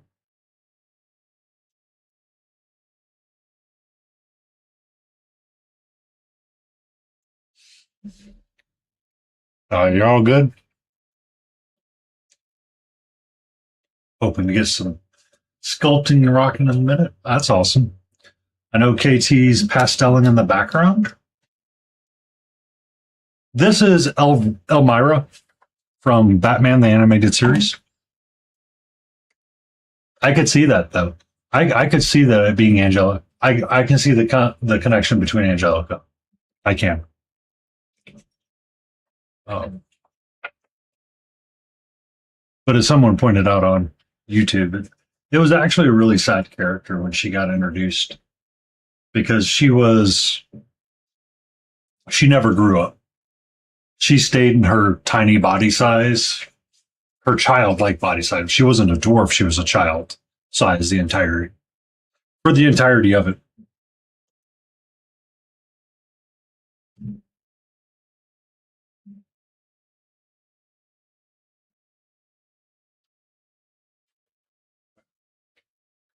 You all good? Hoping to get some sculpting rocking in a minute. That's awesome. I know KT's pasteling in the background. This is Elmira from Batman the Animated Series. I could see that though. I could see that it being Angela. I can see the connection between Angelica. I can. Um, but as someone pointed out on YouTube, it was actually a really sad character when she got introduced because she never grew up. She stayed in her tiny body size, her childlike body size. She wasn't a dwarf, she was a child size for the entirety of it.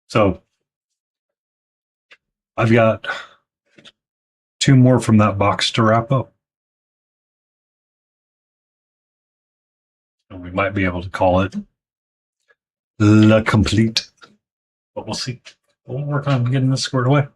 So I've got two more from that box to wrap up. And we might be able to call it La Complete. But we'll see. We'll work on getting this squared away.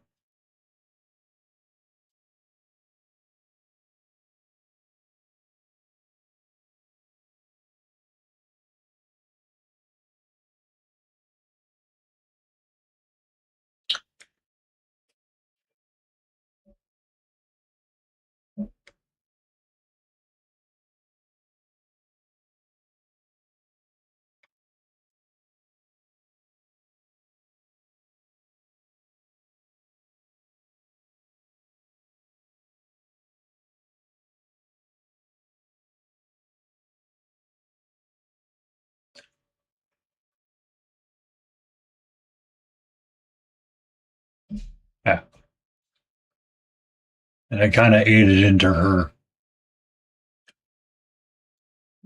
Yeah. And it kind of aided into her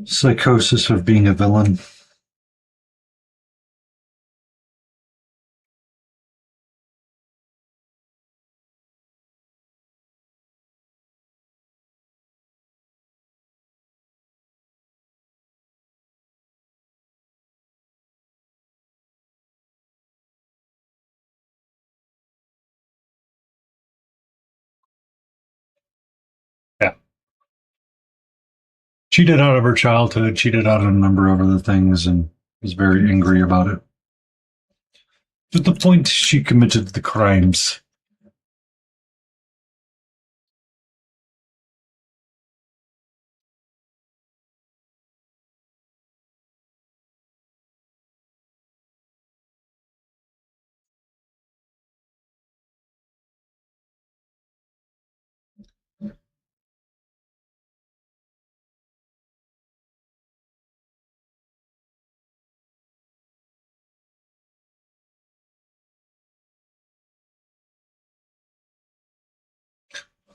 psychosis of being a villain. Yeah. Cheated out of her childhood, cheated out of a number of other things, and was very angry about it. To the point she committed the crimes.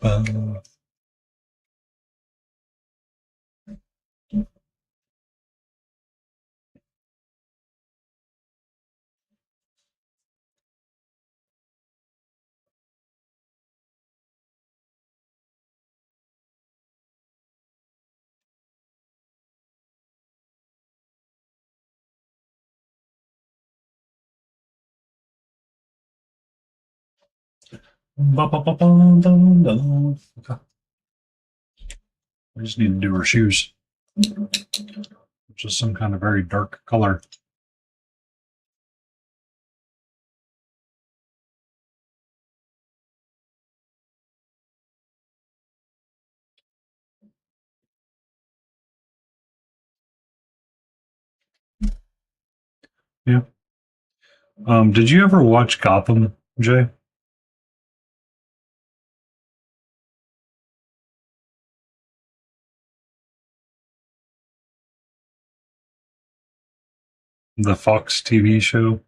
Uh, okay. I just need to do her shoes, which is some kind of very dark color. Yeah. Did you ever watch Gotham, Jay? The Fox TV show,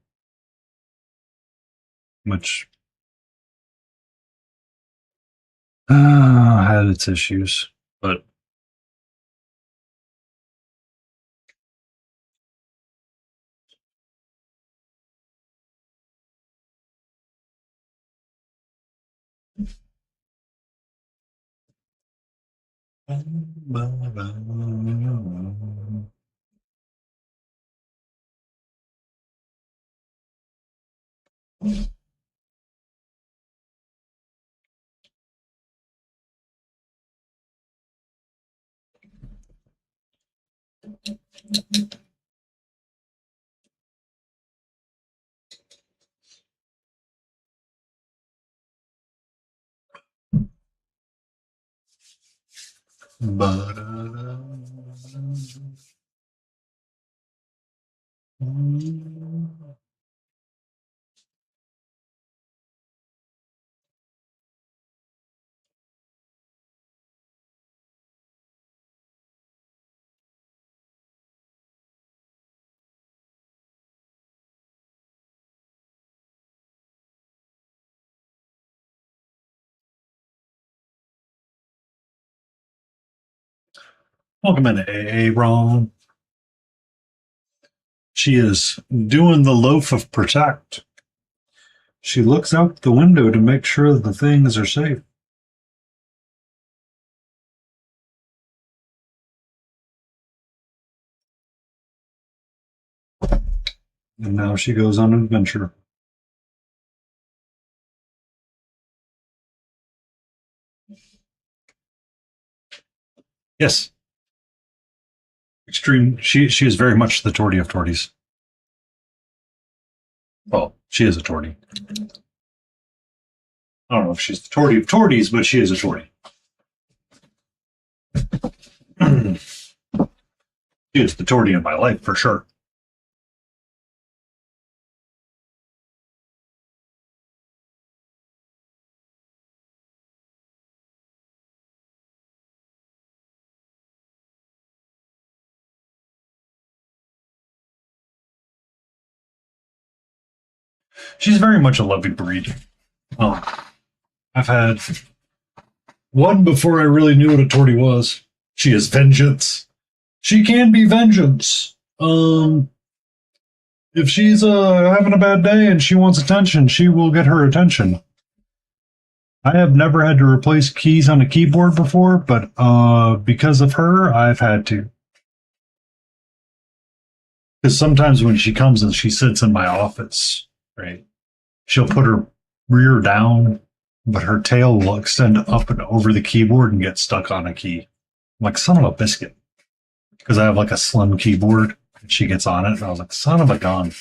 which had its issues, but welcome into AA, Ron. She is doing the loaf of protect. She looks out the window to make sure that the things are safe. And now she goes on an adventure. Yes. Extreme. She is very much the tortie of torties. Well, she is a tortie. I don't know if she's the tortie of torties, but she is a tortie. She is the tortie in my life for sure. She's very much a loving breed. I've had one before I really knew what a tortie was. She is vengeance. She can be vengeance. If she's having a bad day and she wants attention, she will get her attention. I have never had to replace keys on a keyboard before, but because of her, I've had to. Because sometimes when she comes and she sits in my office, right, she'll put her rear down, but her tail will extend up and over the keyboard and get stuck on a key. I'm like, son of a biscuit. Because I have like a slim keyboard, and she gets on it, and I was like, son of a gun.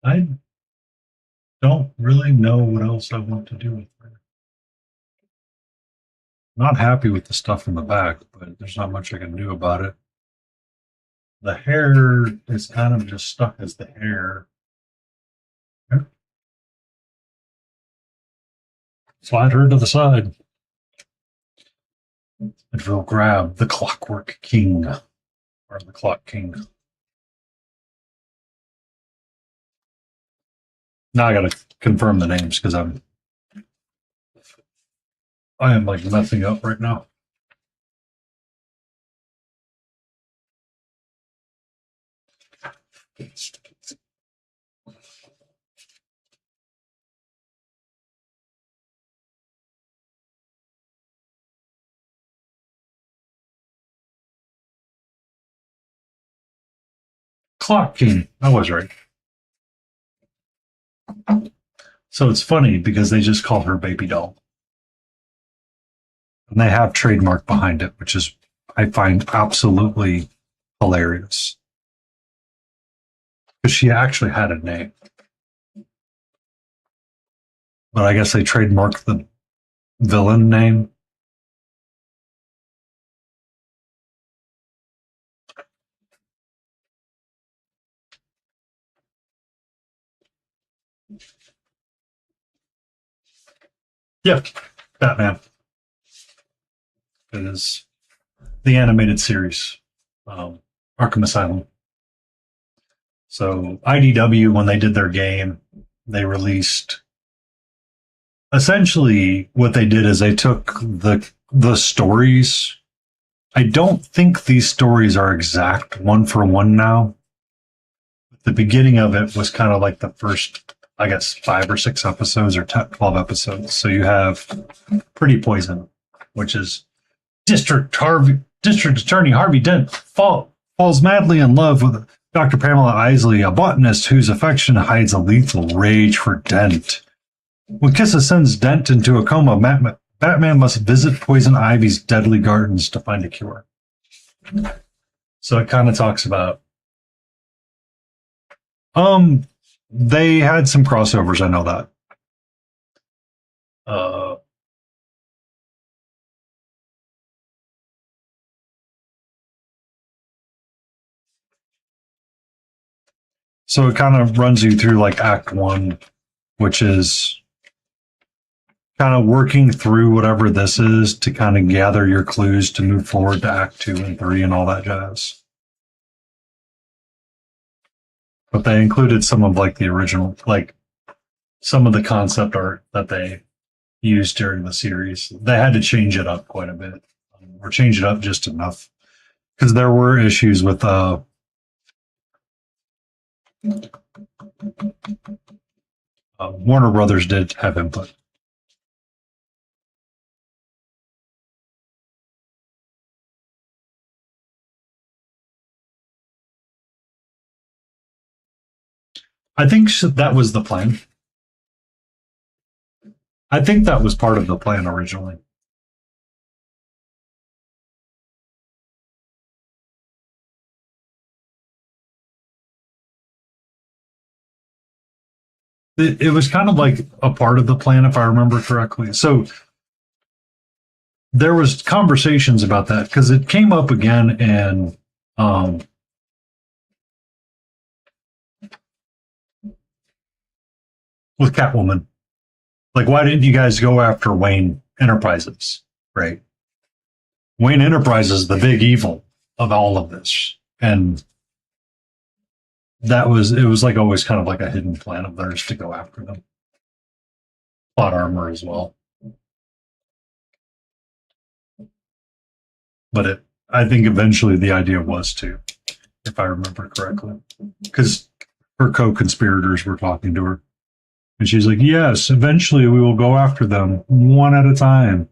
I don't really know what else I want to do with her. Not happy with the stuff in the back, but there's not much I can do about it. The hair is kind of just stuck as the hair. Slide her to the side. And we'll grab the Clockwork King, or the Clock King. Now I gotta confirm the names because I am like messing up right now. Clock King. I was right. So it's funny because they just call her Baby Doll. And they have trademark behind it, which is, I find absolutely hilarious. Because she actually had a name. But I guess they trademarked the villain name. Yep, Batman. It is the animated series, Arkham Asylum. So IDW, when they did their game, they released. Essentially, what they did is they took the stories. I don't think these stories are exact one for one now. The beginning of it was kind of like the first, I guess, 5 or 6 episodes or 12 episodes. So you have Pretty Poison, which is District Attorney Harvey Dent falls madly in love with Dr. Pamela Isley, a botanist whose affection hides a lethal rage for Dent. When Kissa sends Dent into a coma, Batman must visit Poison Ivy's deadly gardens to find a cure. So it kind of talks about. They had some crossovers. I know that. So it kind of runs you through like Act 1, which is kind of working through whatever this is to kind of gather your clues to move forward to Act 2 and 3 and all that jazz. But they included some of like the original, like some of the concept art that they used during the series. They had to change it up quite a bit, or change it up just enough, because there were issues with Warner Brothers did have input. I think that was the plan. I think that was part of the plan originally. It was kind of like a part of the plan, if I remember correctly. So there was conversations about that because it came up again in with Catwoman. Like, why didn't you guys go after Wayne Enterprises, right? Wayne Enterprises is the big evil of all of this. And it was like always kind of like a hidden plan of theirs to go after them. Plot armor as well. But I think eventually the idea was to, if I remember correctly, because her co-conspirators were talking to her. And she's like, yes, eventually we will go after them one at a time.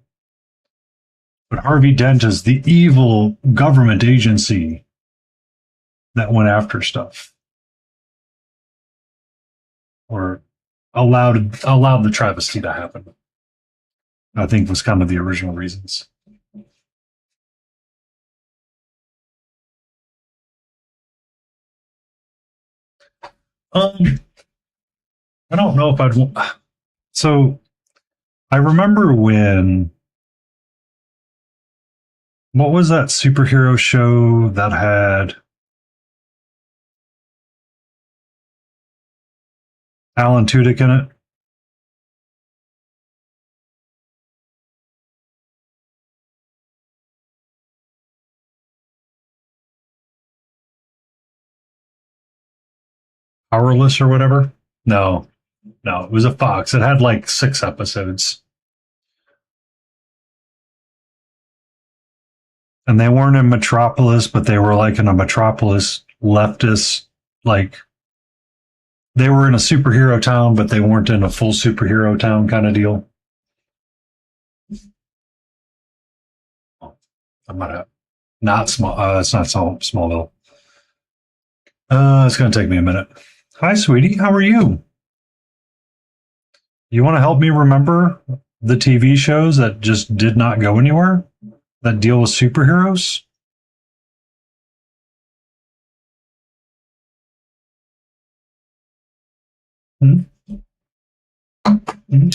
But Harvey Dent is the evil government agency that went after stuff. Or allowed the travesty to happen. I think was kind of the original reasons. I don't know if I'd. So, I remember when. What was that superhero show that had Alan Tudyk in it? Powerless or whatever? No, it was a Fox. It had like 6 episodes. And they weren't in Metropolis, but they were like in a Metropolis leftist, like they were in a superhero town, but they weren't in a full superhero town kind of deal. I'm gonna not small. It's not Smallville. It's gonna take me a minute. Hi, sweetie. How are you? You want to help me remember the TV shows that just did not go anywhere that deal with superheroes? Hmm? Hmm?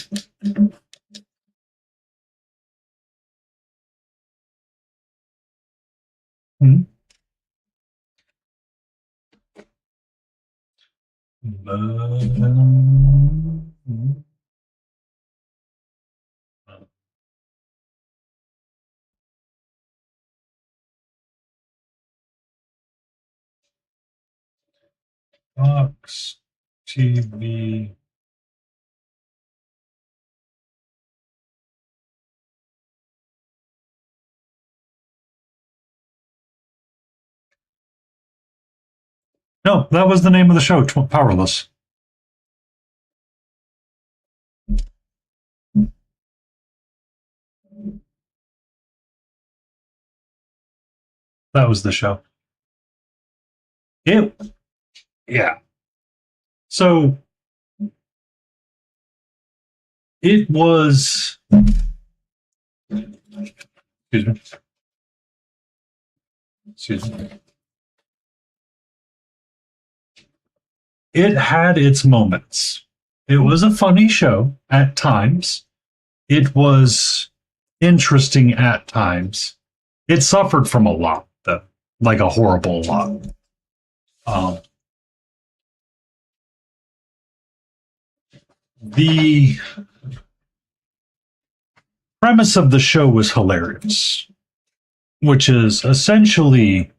Hmm? Fox TV. No, that was the name of the show, Powerless. That was the show. Yeah. So it was. Excuse me. Excuse me. It had its moments. It was a funny show at times. It was interesting at times. It suffered from a lot, though, like a horrible lot. The premise of the show was hilarious, which is essentially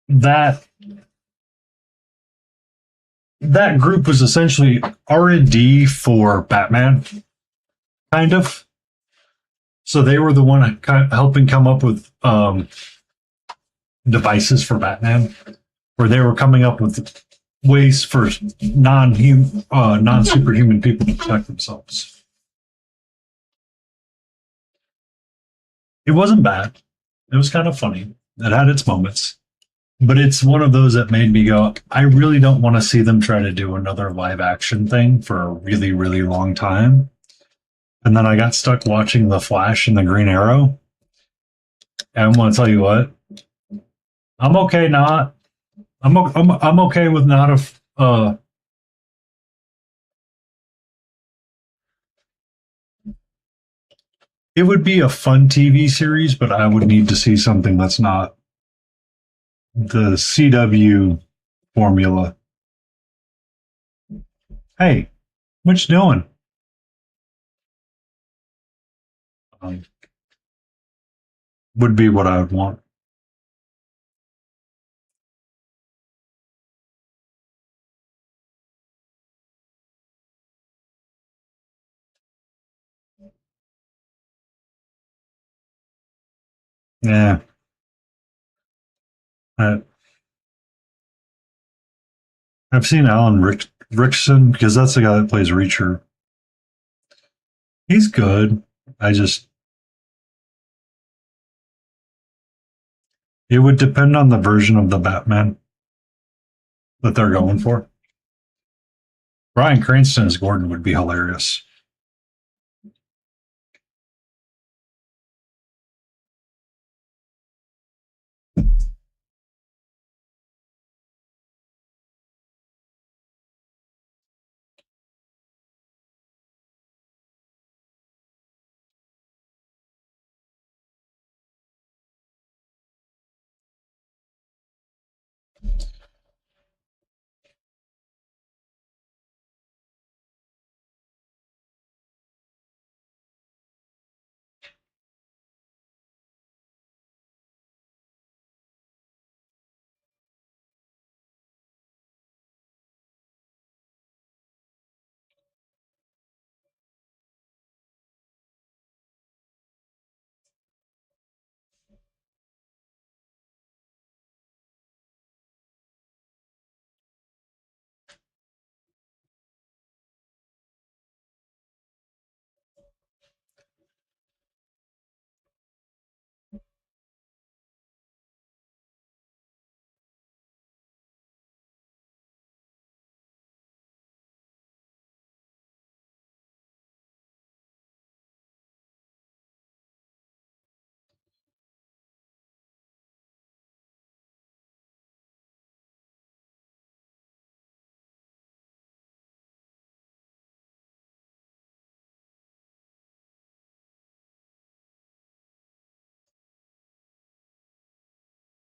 that group was essentially R&D for Batman, kind of. So they were the one helping come up with devices for Batman, where they were coming up with ways for non-superhuman people to protect themselves. It wasn't bad. It was kind of funny. It had its moments. But it's one of those that made me go, I really don't want to see them try to do another live action thing for a really, really long time. And then I got stuck watching The Flash and the Green Arrow. And I'm going to tell you what, I'm okay not. I'm okay with not it would be a fun TV series, but I would need to see something that's not the CW formula. Hey, what you doing? would be what I would want. Yeah. I, I've seen Alan Rickson because that's the guy that plays Reacher. He's good. I just, it would depend on the version of the Batman that they're going for. Bryan Cranston as Gordon would be hilarious.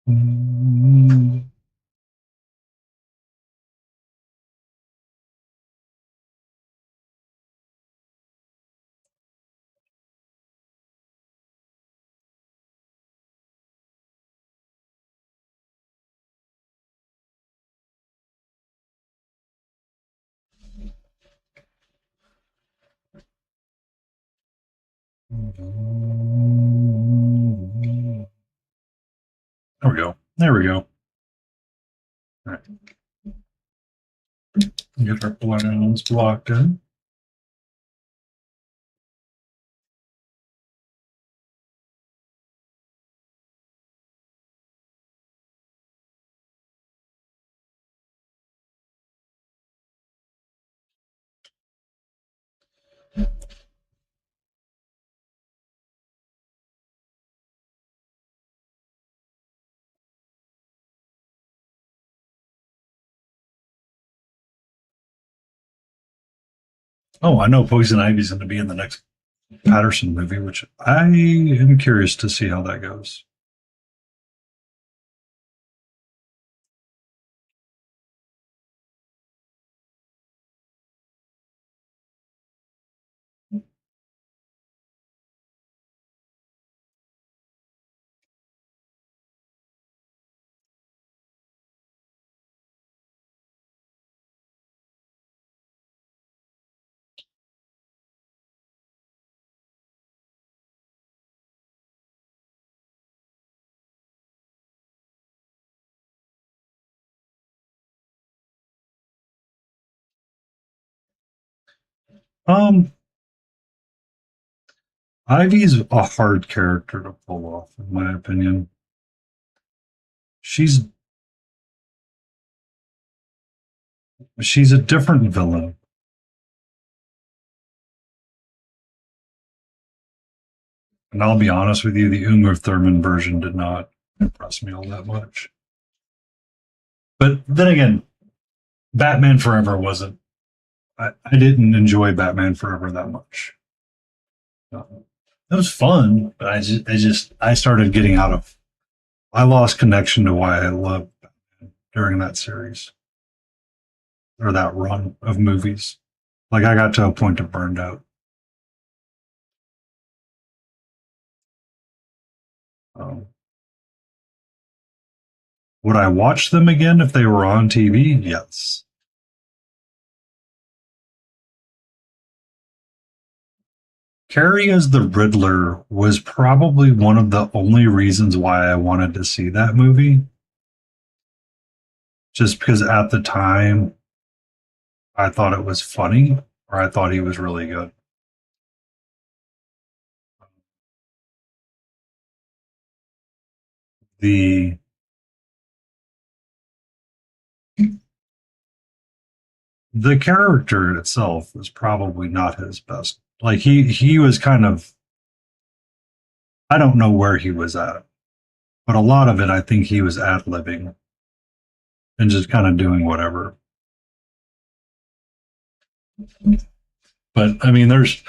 Mm. There we go. There we go. All right. Get our balloons blocked in. Oh, I know Poison Ivy's going to be in the next Patterson movie, which I am curious to see how that goes. Um, Ivy's a hard character to pull off, in my opinion. She's she's a different villain. And I'll be honest with you, the Uma Thurman version did not impress me all that much. But then again, Batman Forever wasn't. I didn't enjoy Batman Forever that much. It was fun, but I started getting out of. I lost connection to why I loved Batman during that series or that run of movies. Like I got to a point of burned out. Um, would I watch them again if they were on TV? Yes. Carrie as the Riddler was probably one of the only reasons why I wanted to see that movie. Just because at the time I thought it was funny, or I thought he was really good. The the character itself was probably not his best. Like he was kind of, I don't know where he was at, but a lot of it I think he was ad libbing and just kind of doing whatever. But I mean, there's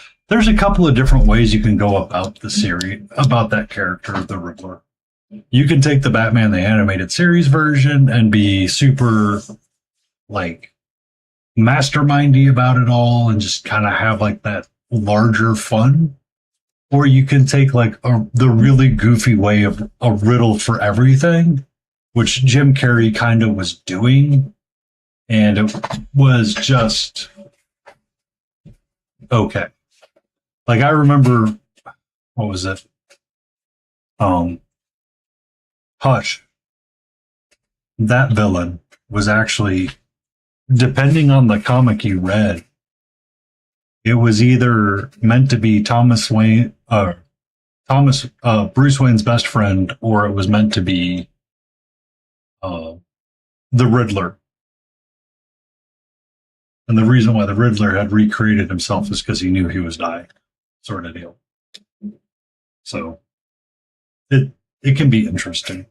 a couple of different ways you can go about the series, about that character, the Riddler. You can take the Batman the animated series version and be super like mastermindy about it all and just kind of have like that larger fun. Or you can take like the really goofy way of a riddle for everything, which Jim Carrey kind of was doing, and it was just okay. Like I remember, what was it? Um, Hush. That villain was actually, depending on the comic you read, it was either meant to be Bruce Wayne's best friend, or it was meant to be uh, the Riddler. And the reason why the Riddler had recreated himself is because he knew he was dying, sort of deal. So it can be interesting.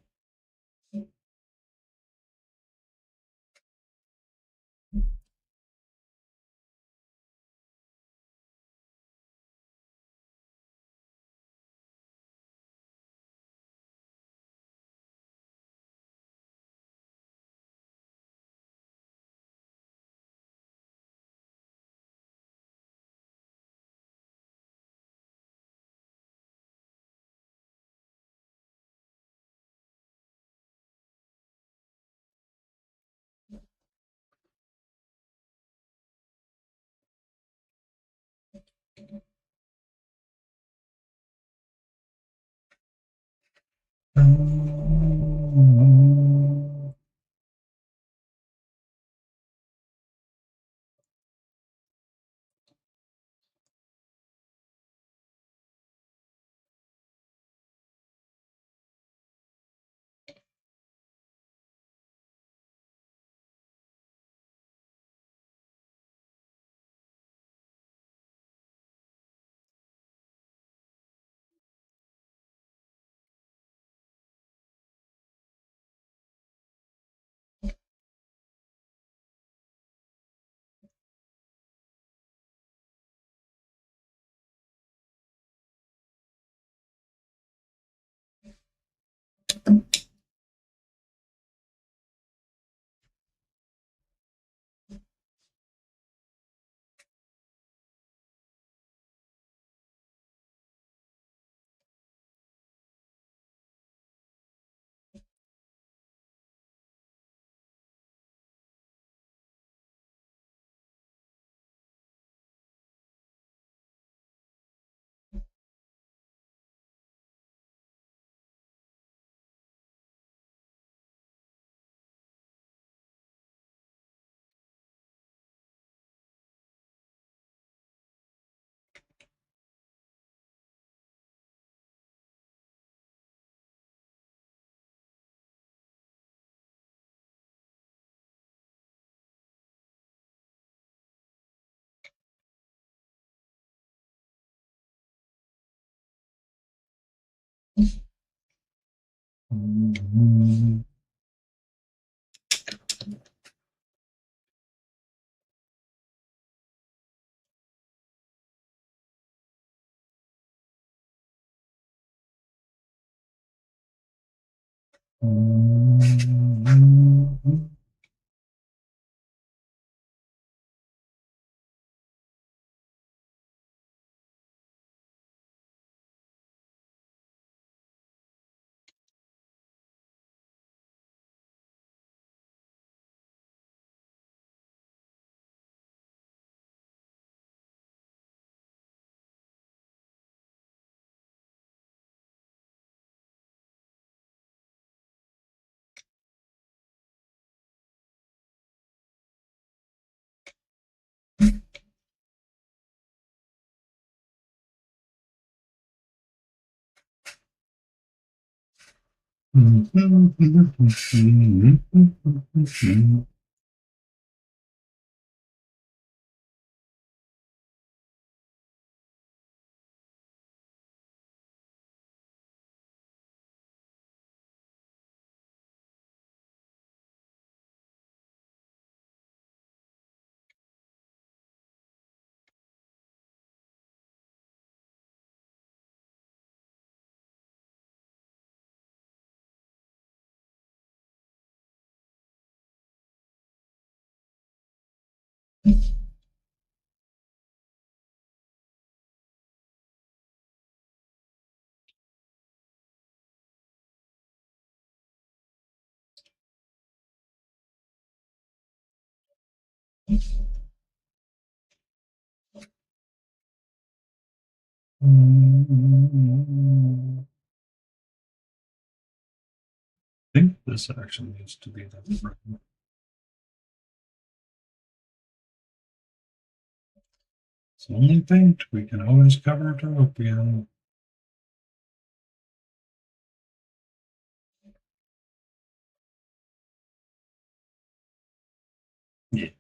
I think this actually needs to be that. It's only paint. We can always cover it up again. Yeah.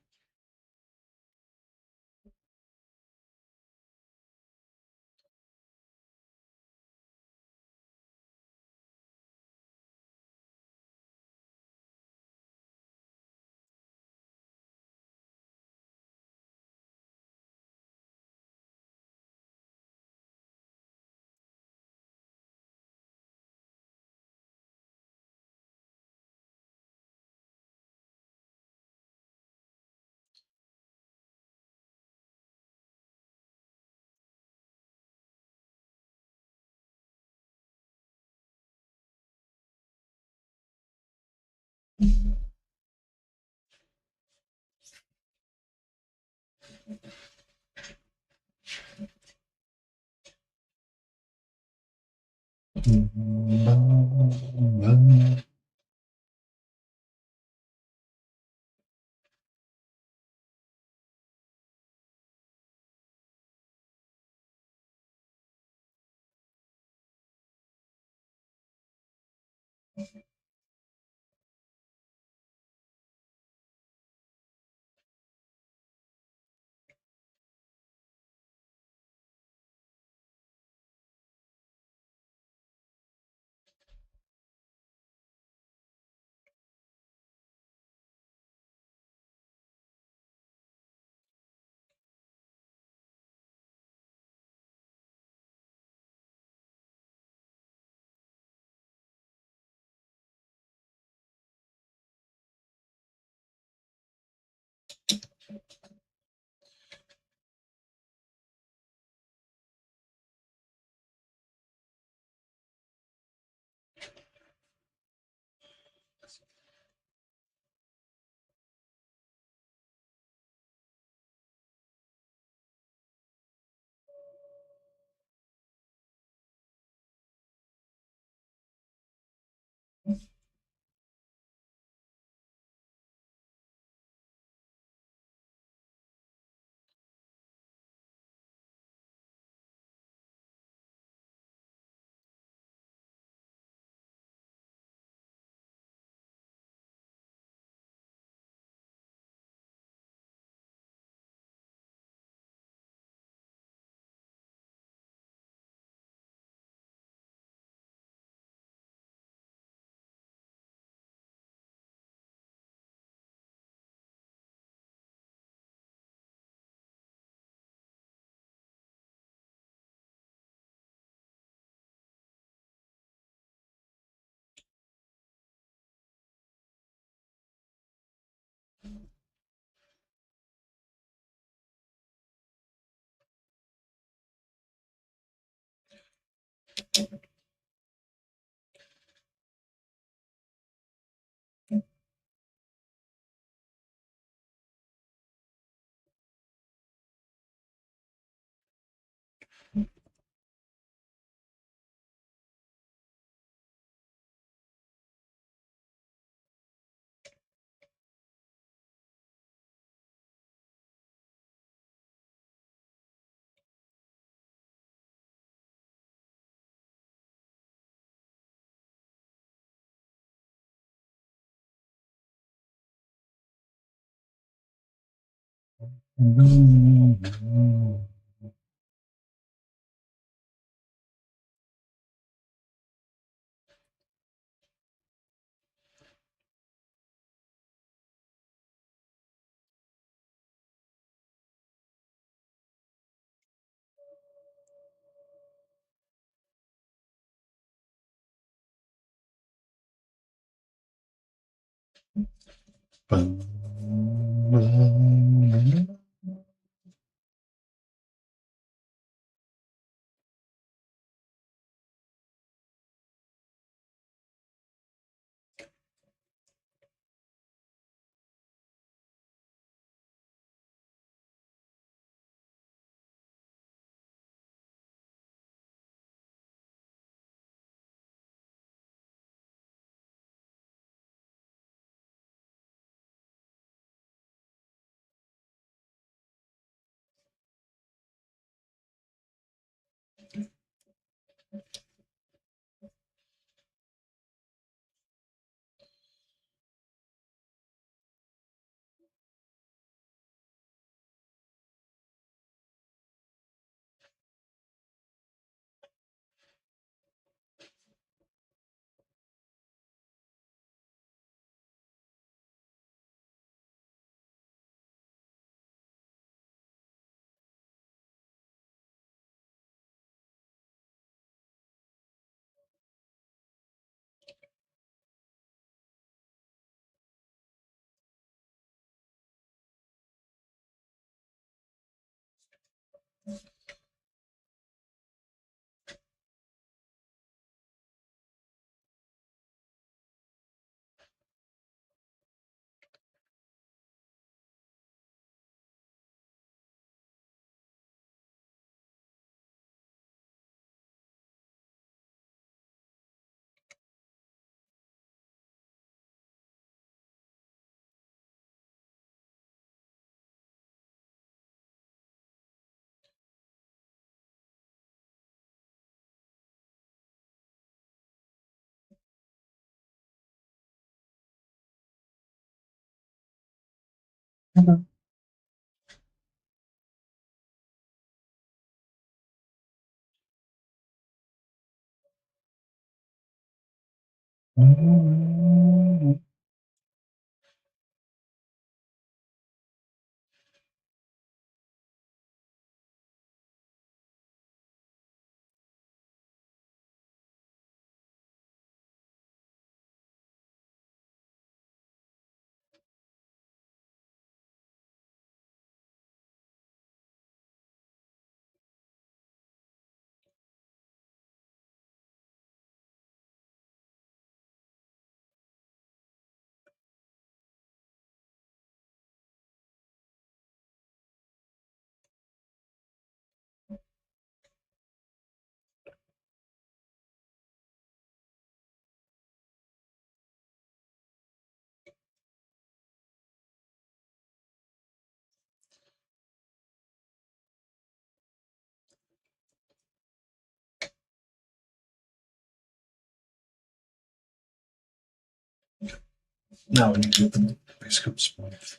Now we need to get the biscuit smooth.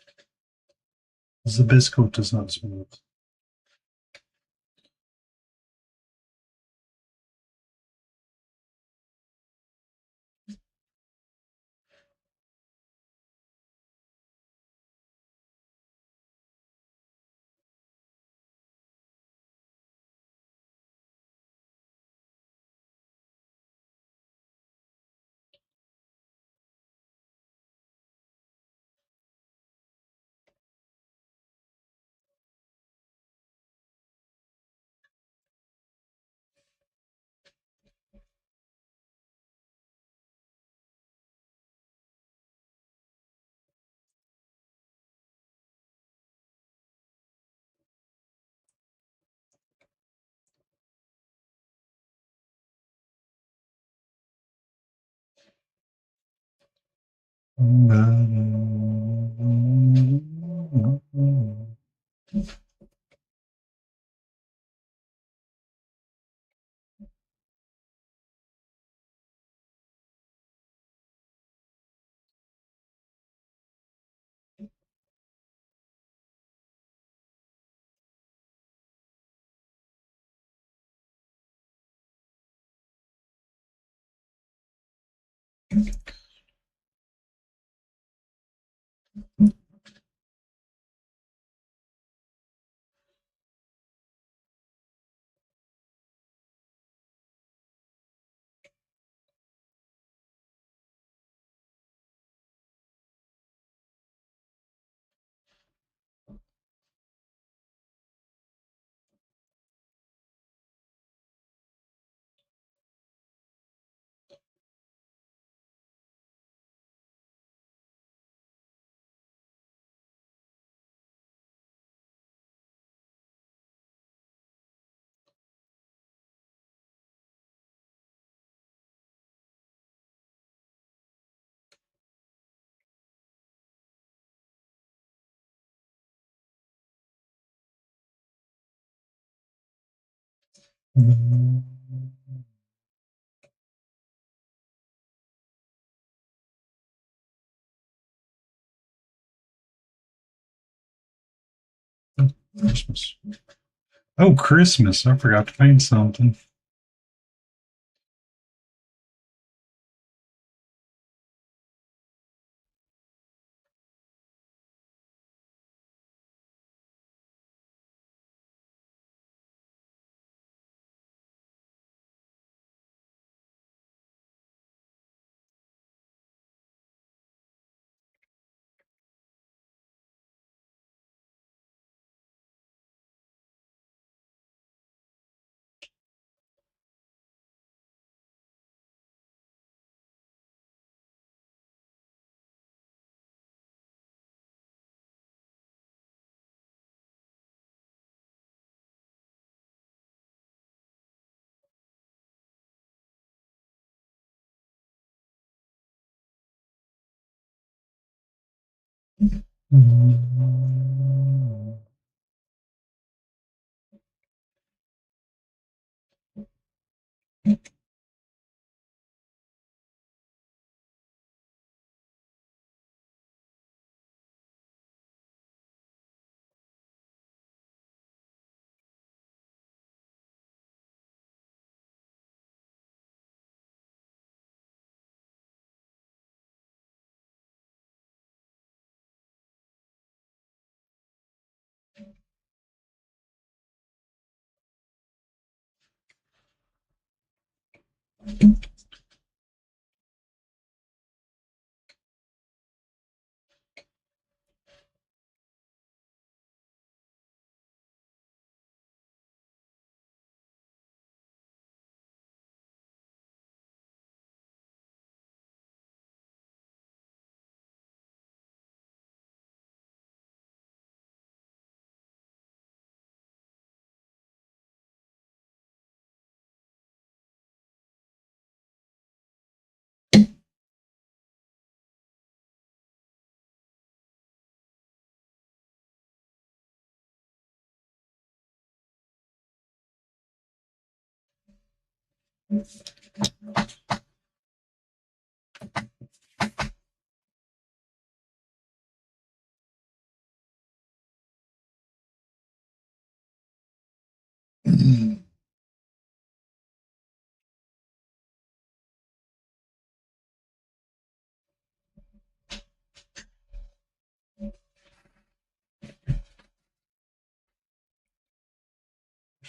The biscuit does not smooth. Christmas. Oh, Christmas. I forgot to paint something.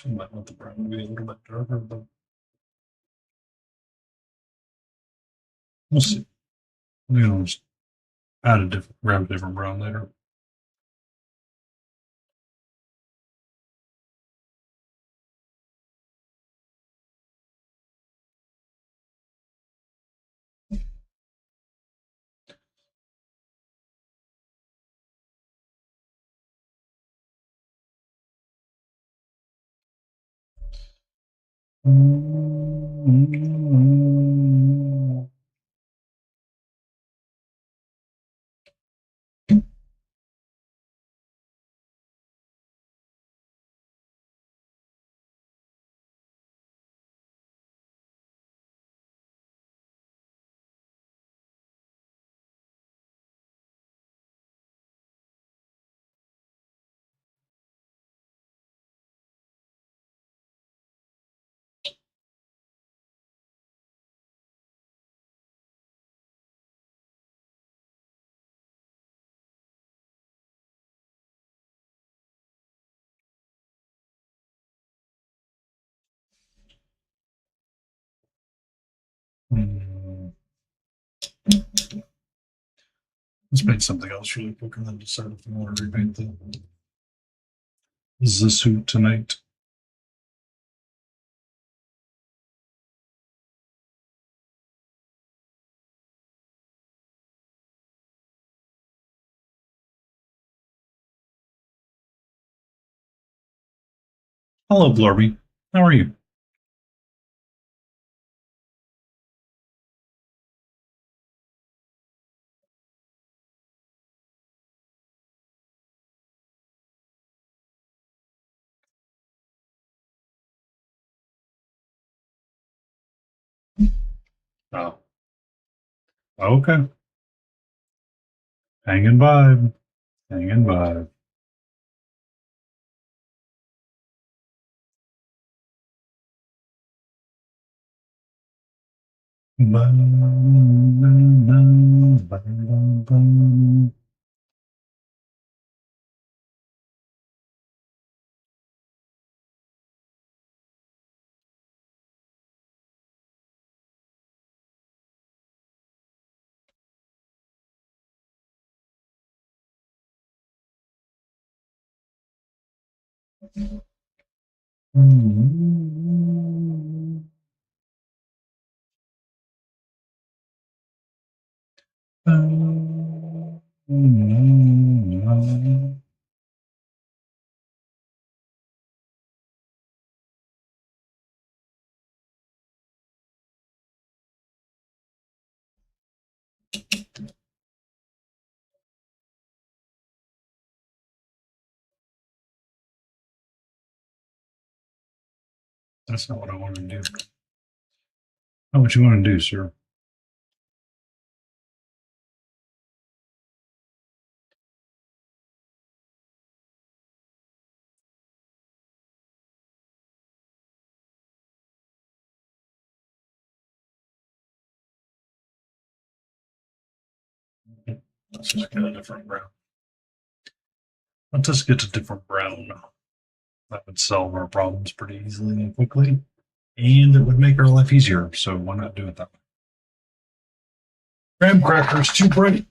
I might want the brown to be a little bit darker, but we'll see. We can always add a different, grab a different brown later. Hmm. Let's paint something else really quick and then decide if we want to repaint the suit tonight. Hello, Blorby. How are you? Oh, okay. Hanging vibe. Hanging vibe. That's not what I want to do. Oh, what you want to do, sir? Let's just get a different brown. Let's just get a different brown. That would solve our problems pretty easily and quickly. And it would make our life easier. So why not do it that way? Graham crackers too bright.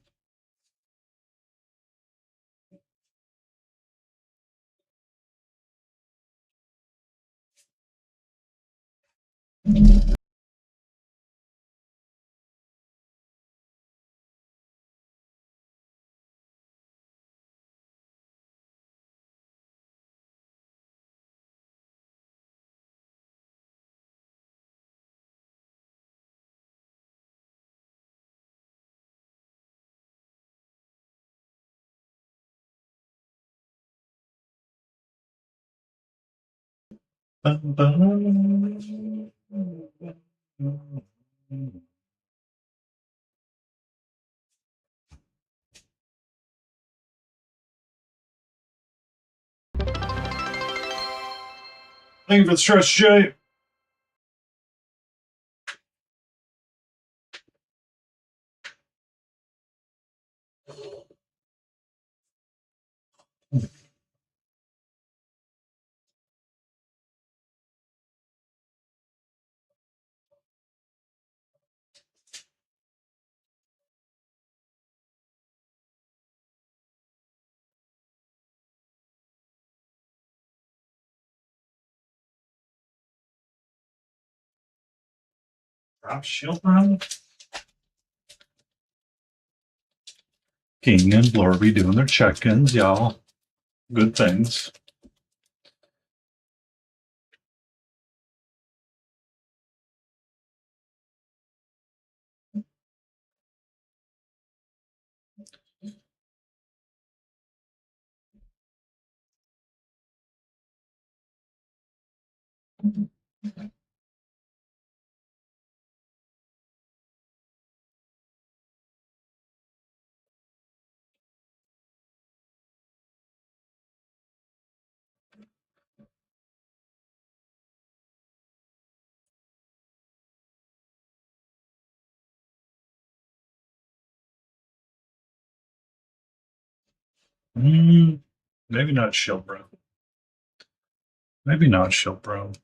Thank you for the stretch, Jay. Drop shield round. King and Blorby doing their check-ins, y'all. Good things. Maybe not shield brown. Maybe not shield brown.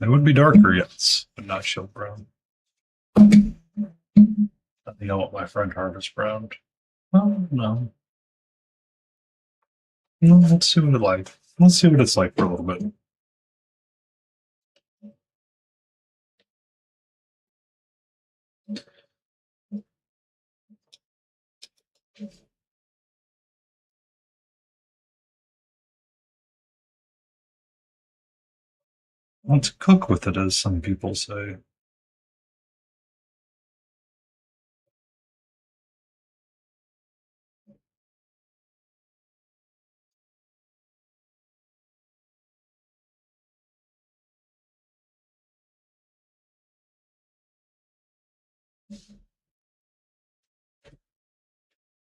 They would be darker, yes, but not shield brown. think I want my friend Harvest Brown. Oh no. No, let's see what it like. Let's see what it's like for a little bit. Let's cook with it, as some people say.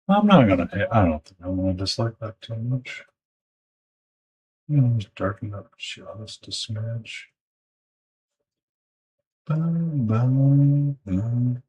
I'm not gonna. I don't think I'm gonna dislike that too much. Just darken up just a smidge. Boom, boom, boom.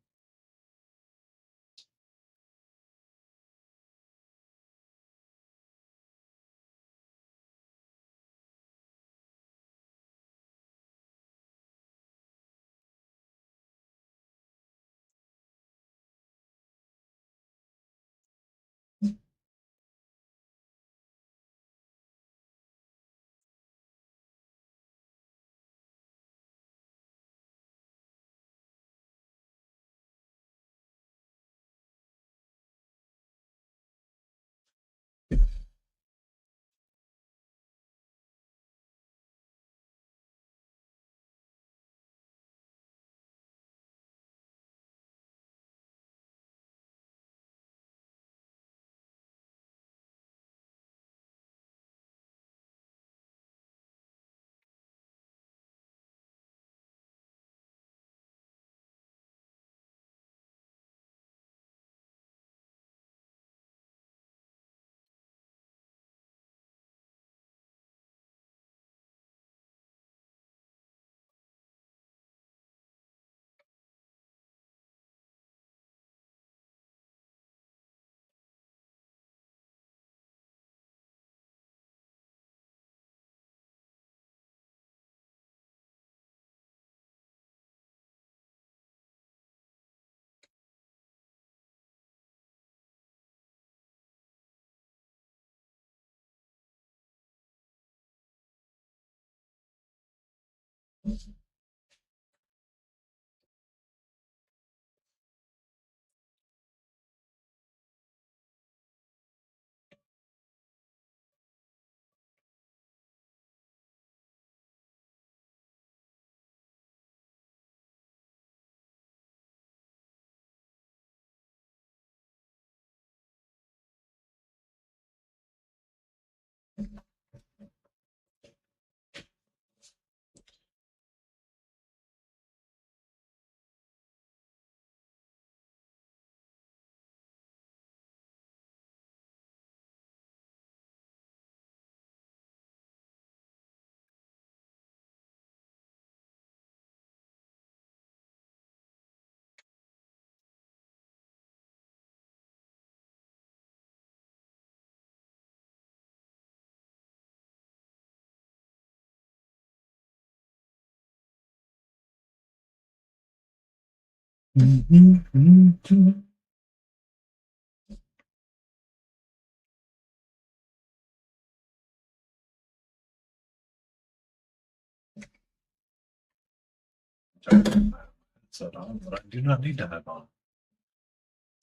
Headset on, but I do not need to have on.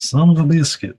Son of a biscuit.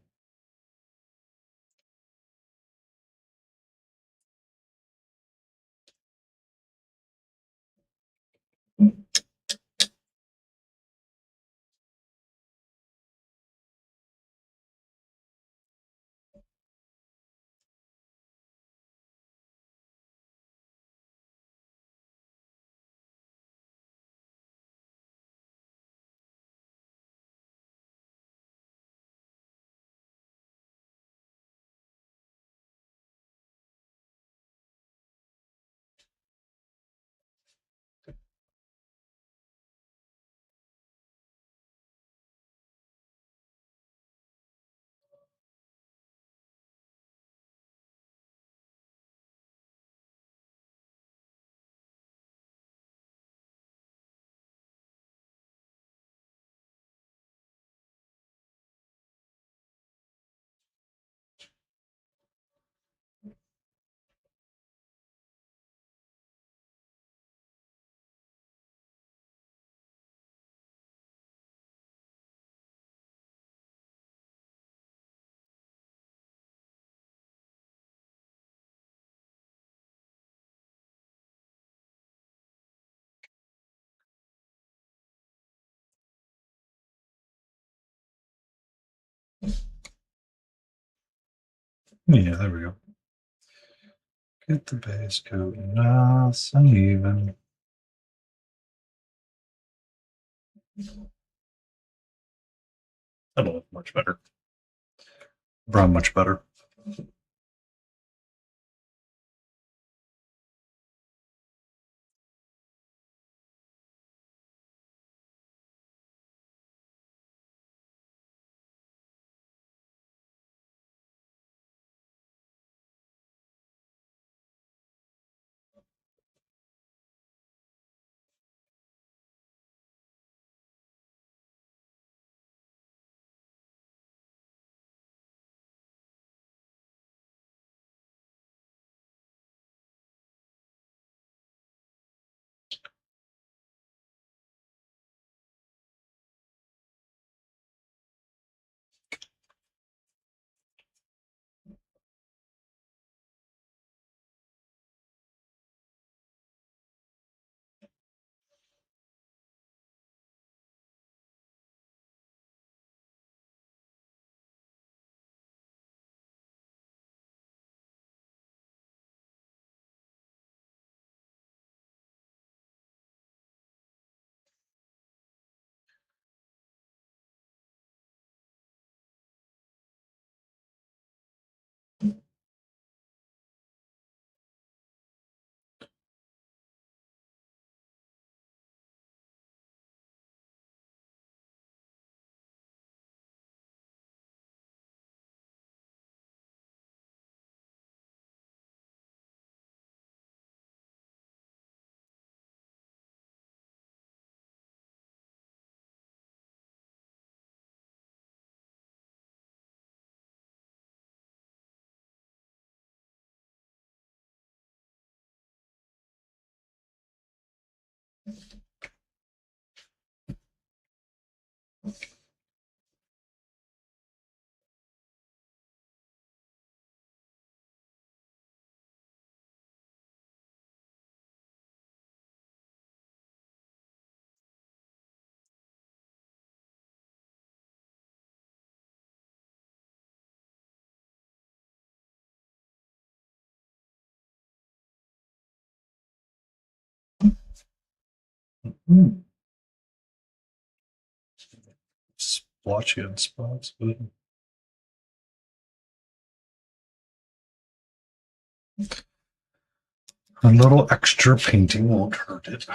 Yeah, there we go. Get the base coat nice and even. That'll look much better. Brown much better. Splotchy in spots, but a little extra painting won't hurt it.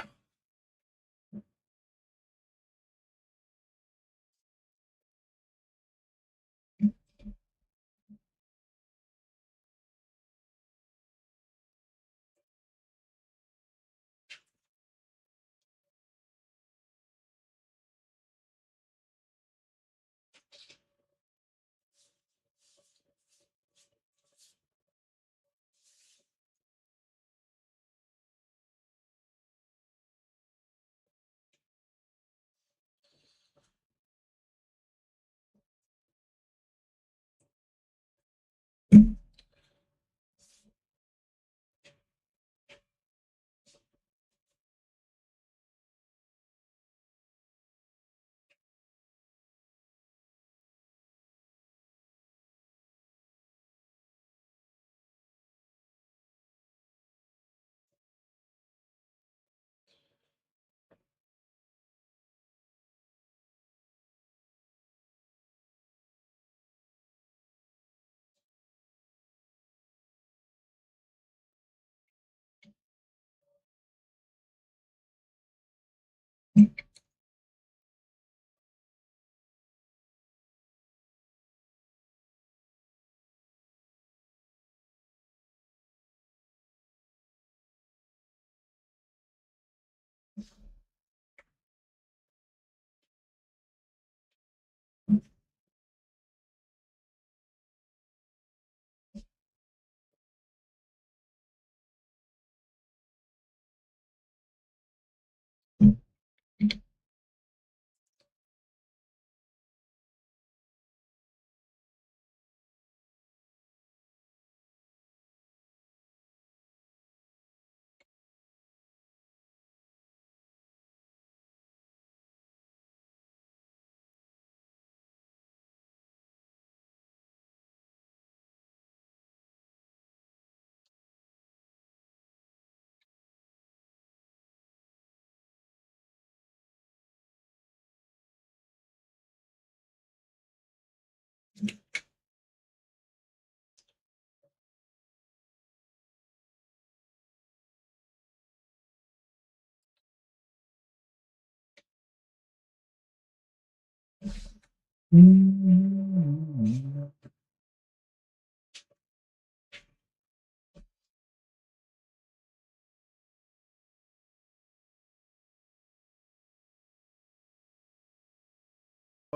Oh,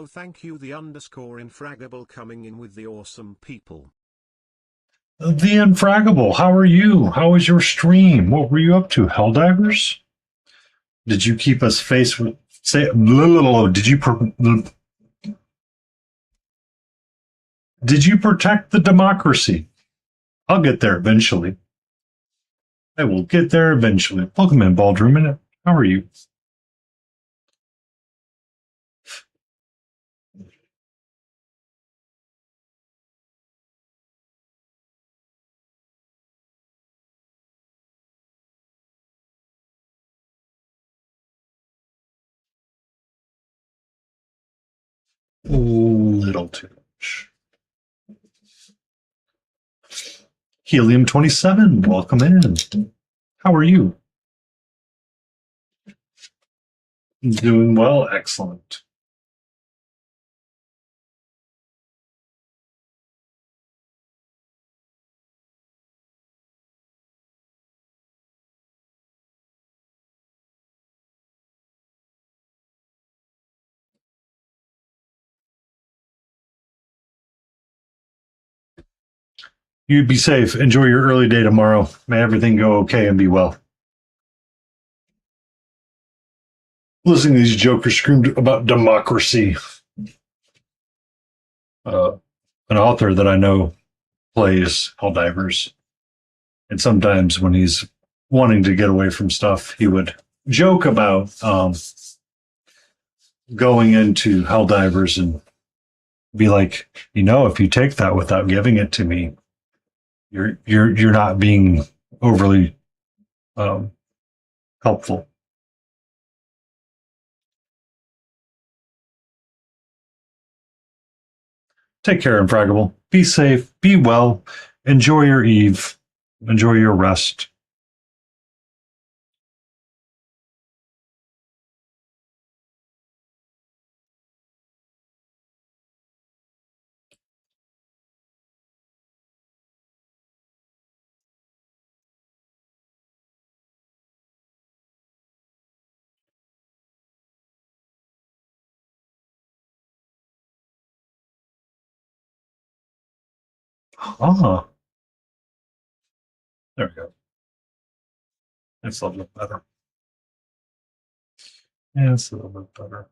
thank you, the underscore infraggable coming in with the awesome people. The Infraggable, how are you? How was your stream? What were you up to? Helldivers? Did you keep us face with say? Did you protect the democracy? I'll get there eventually. I will get there eventually. Welcome in, Baldroom. How are you? Little too much. Helium 27, welcome in. How are you? Doing well, excellent. You be safe. Enjoy your early day tomorrow. May everything go okay and be well. Listening to these jokers scream about democracy. An author that I know plays Helldivers. And sometimes when he's wanting to get away from stuff, he would joke about going into Helldivers and be like, if you take that without giving it to me, you're not being overly helpful. Take care, Infraggable. Be safe. Be well. Enjoy your eve. Enjoy your rest. Ah, there we go. That's a little bit better. Yeah, it's a little bit better.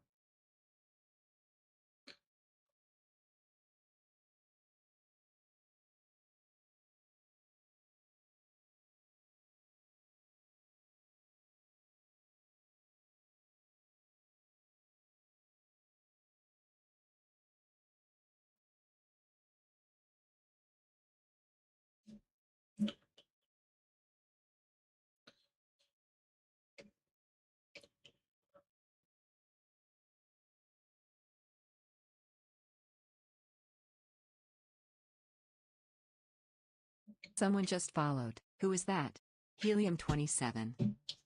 Someone just followed. Who is that? Helium 27.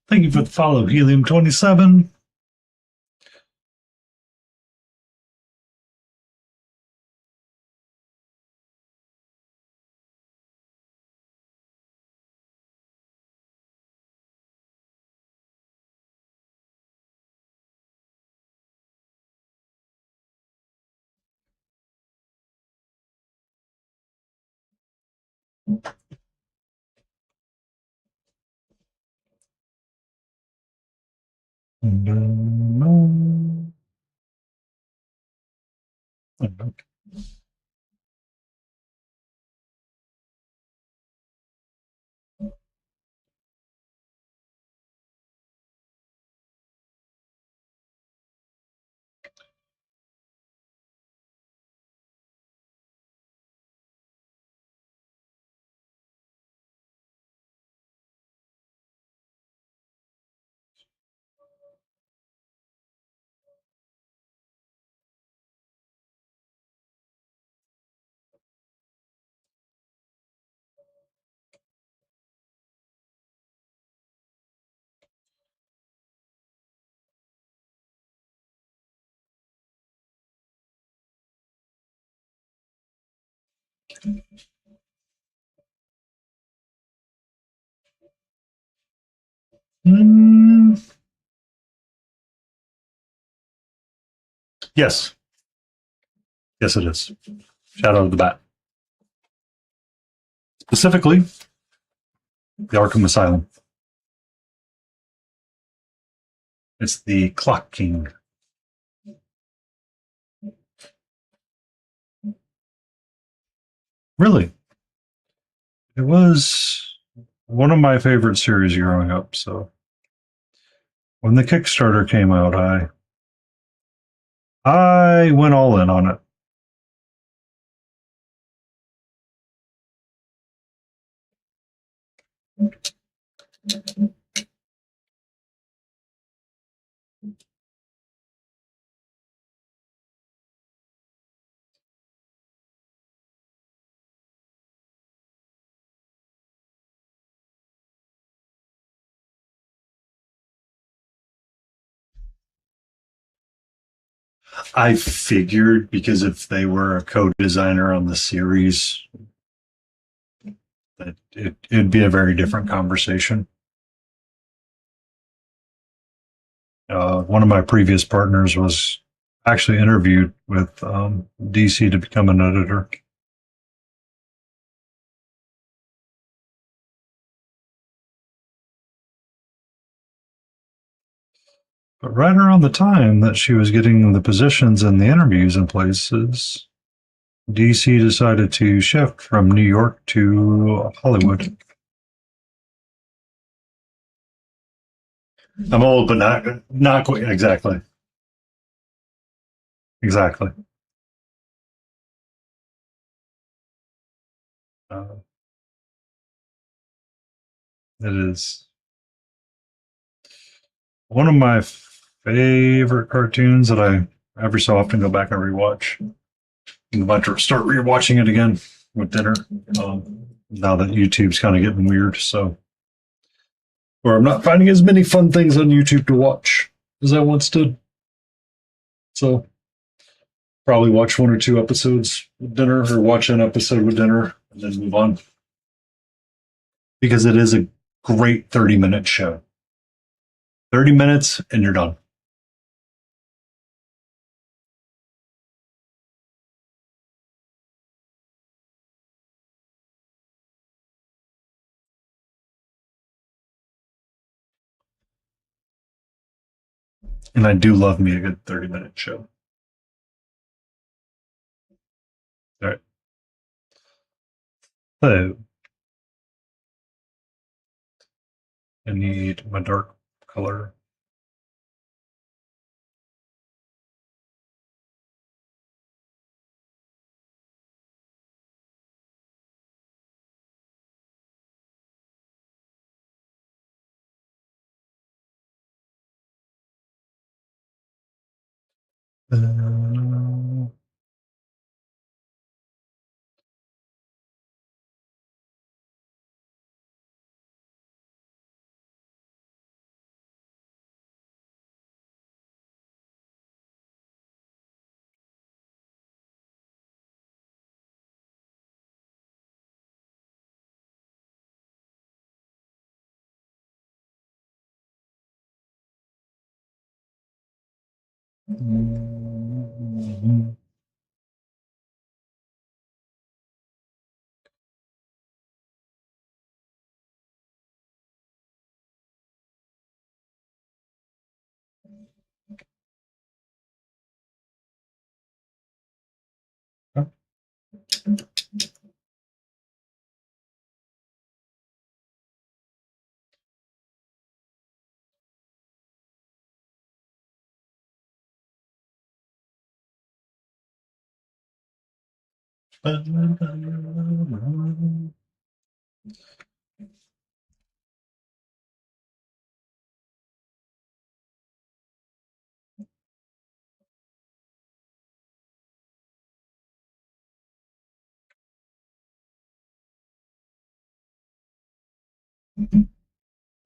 Thank you for the follow, Helium 27. Mm, yes. Yes, it is. Shadow of the Bat. Specifically, the Arkham Asylum. It's the Clock King. Really? It was one of my favorite series growing up. So when the Kickstarter came out, I went all in on it. I figured because if they were a co-designer on the series, that it'd be a very different conversation. One of my previous partners was actually interviewed with DC to become an editor. But right around the time that she was getting the positions and the interviews in places, DC decided to shift from New York to Hollywood. I'm old, but not quite exactly. Exactly. Uh, it is one of my favorite cartoons that I every so often go back and rewatch. I'm about to start rewatching it again with dinner. Now that YouTube's kind of getting weird, so or I'm not finding as many fun things on YouTube to watch as I once did. So probably watch one or two episodes with dinner, or watch an episode with dinner, and then move on because it is a great 30-minute show. 30 minutes and you're done. And I do love me a good 30-minute show. All right. So I need my dark color.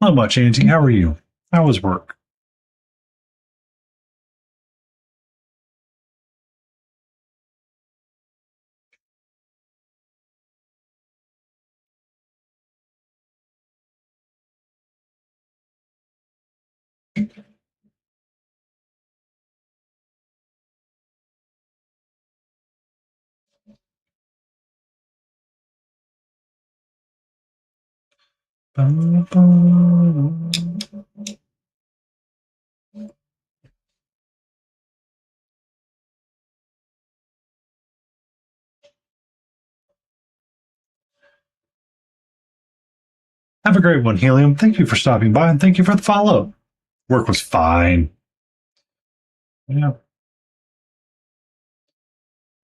Not much, Auntie. How are you? How was work? Have a great one, Helium. Thank you for stopping by and thank you for the follow. Work was fine. Yeah.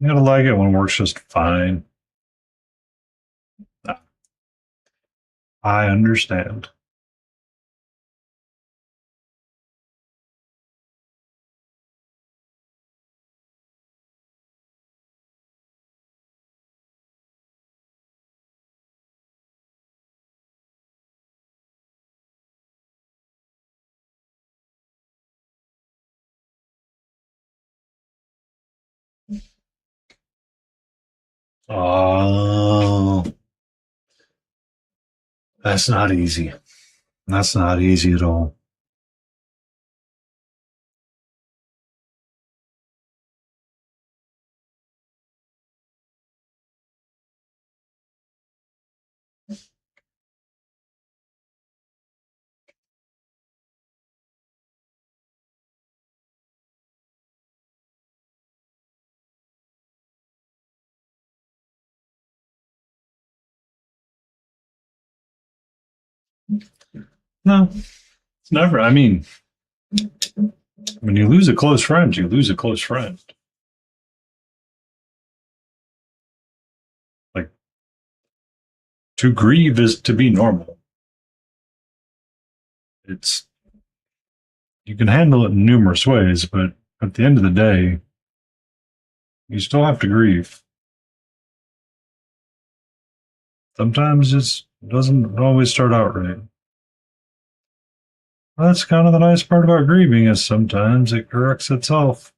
You gotta like it when work's just fine. I understand. Oh, that's not easy. That's not easy at all. No, it's never. I mean, when you lose a close friend, you lose a close friend. Like, to grieve is to be normal. It's, you can handle it in numerous ways, but at the end of the day, you still have to grieve. Sometimes it doesn't always start out right. That's kind of the nice part about grieving is sometimes it corrects itself.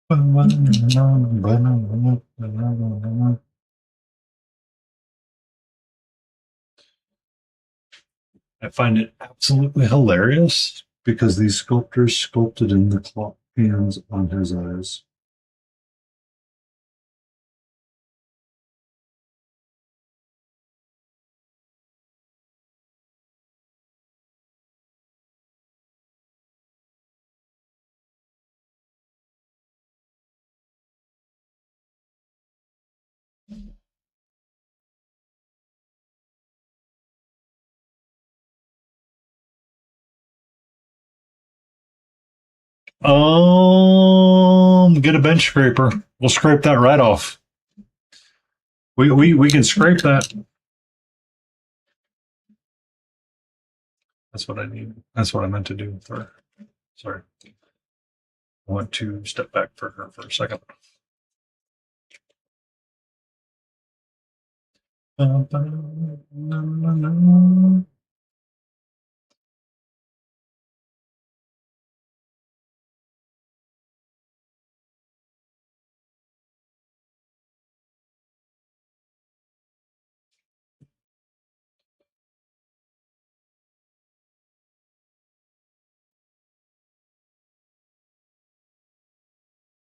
I find it absolutely hilarious because these sculptors sculpted in the claw hands on his eyes. Get a bench scraper. We'll scrape that right off. We can scrape that. That's what I need. That's what I meant to do with her. Sorry. I want to step back for her for a second.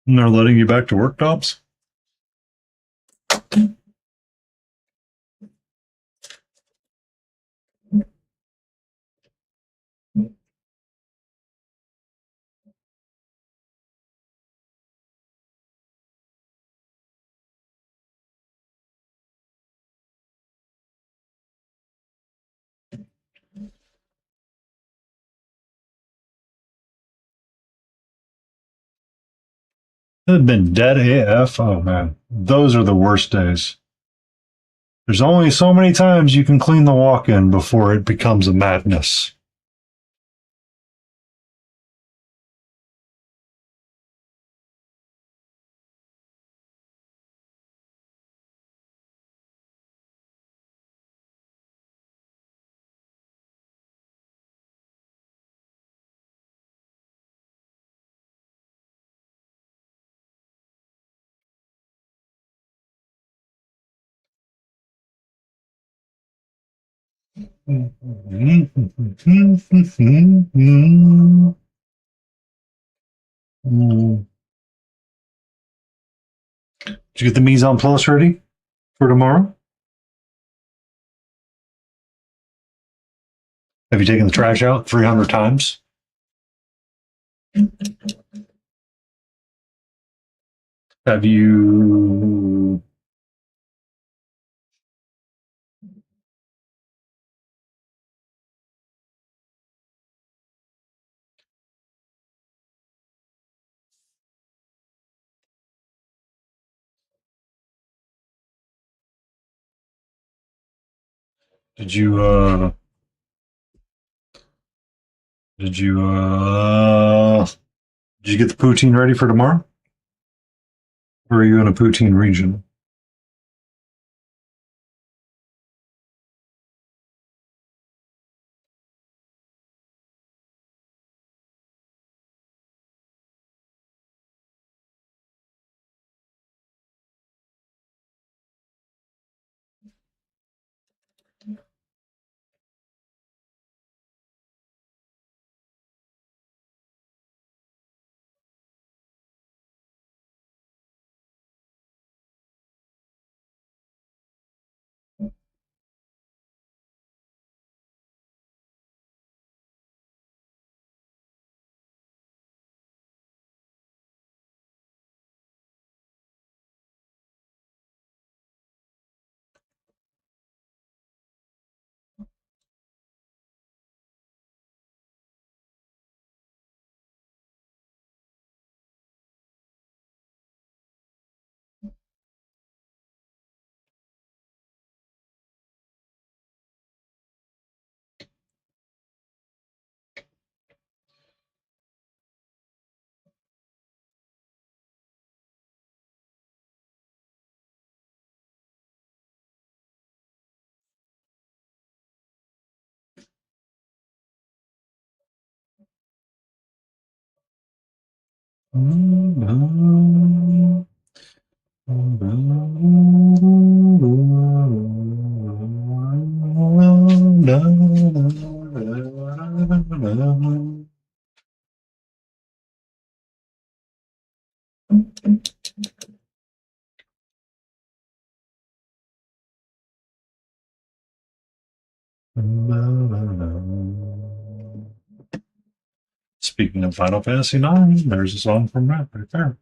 And they're letting you back to work, Dobbs? It had been dead AF. Oh man, those are the worst days. There's only so many times you can clean the walk-in before it becomes a madness. Did you get the mise en place ready for tomorrow? Have you taken the trash out 300 times? Have you? Did you? Did you? Did you get the poutine ready for tomorrow? Or are you in a poutine region? Speaking of Final Fantasy IX, there's a song from that right there.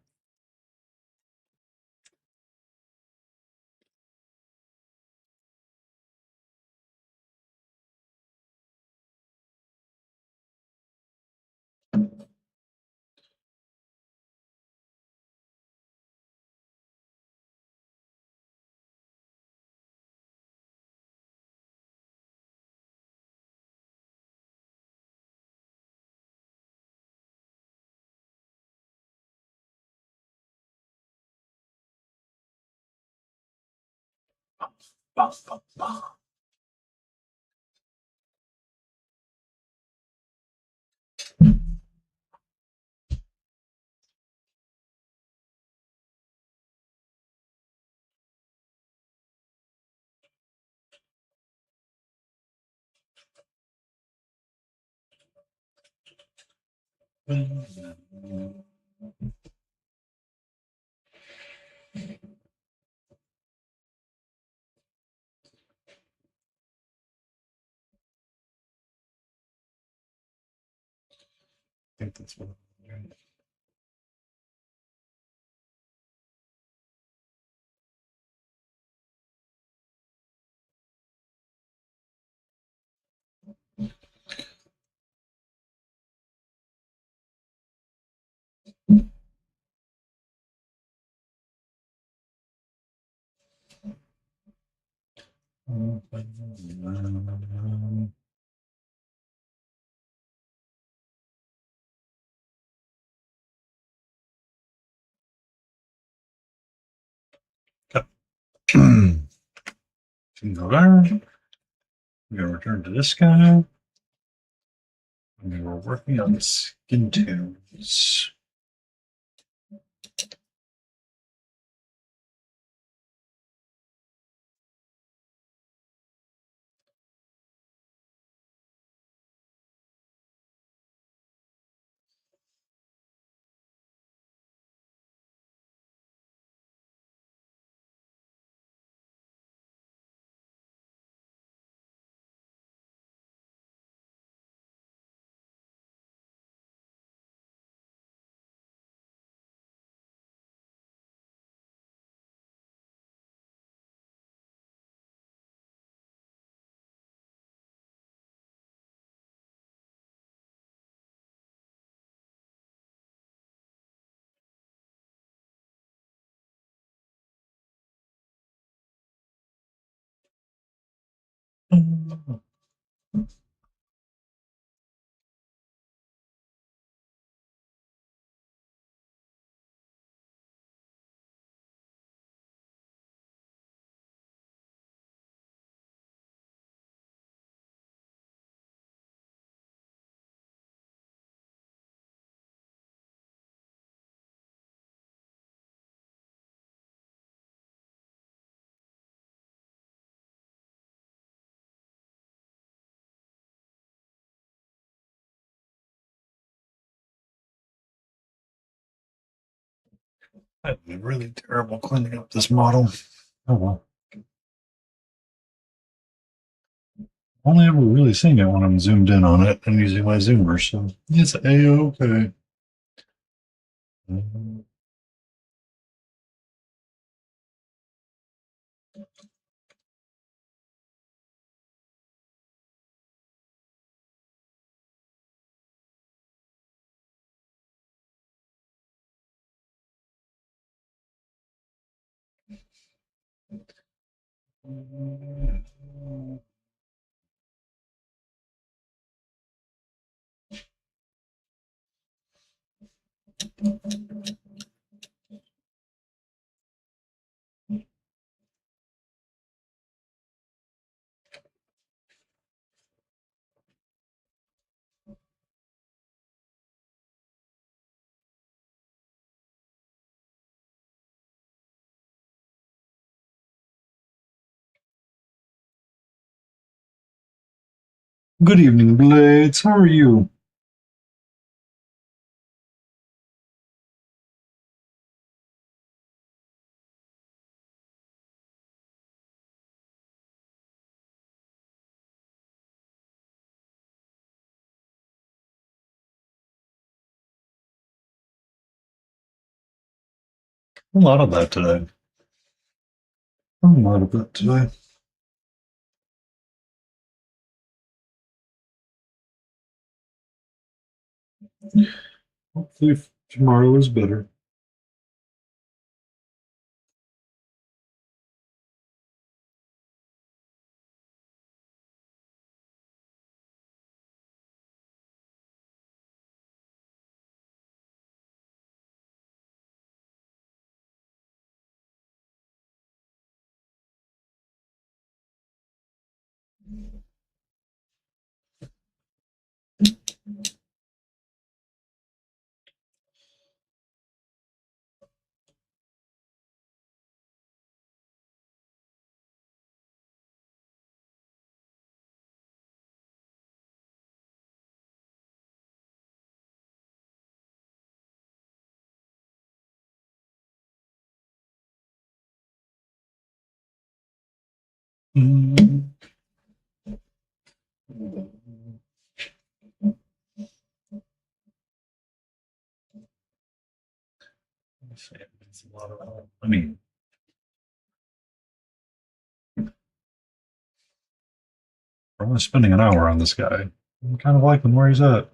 I think that's what I'm doing. Go there. I'm going to return to this guy. And we're working on the skin tunes. I've been really terrible cleaning up this model. Oh well. Only ever really seeing it when I'm zoomed in on it and using my zoomer, so it's a-okay. Good evening, Blades. How are you? A lot of that today. A lot of that today. Hopefully tomorrow is better. Mm. It's a lot of, I mean, we're only spending an hour on this guy. I'm kind of liking where he's at.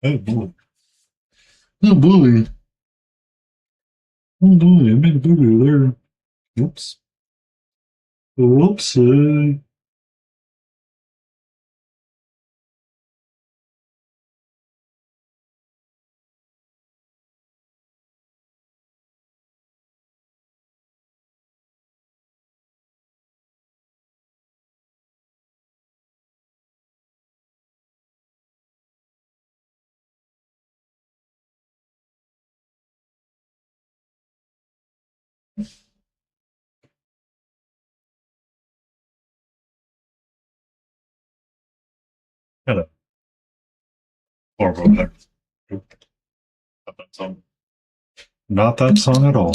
Oh boy. Oh boy. Oh boy, I made a boo-boo there. Oops. Whoops. Hello. Horrible there. Nope. Not that song. Not that song at all.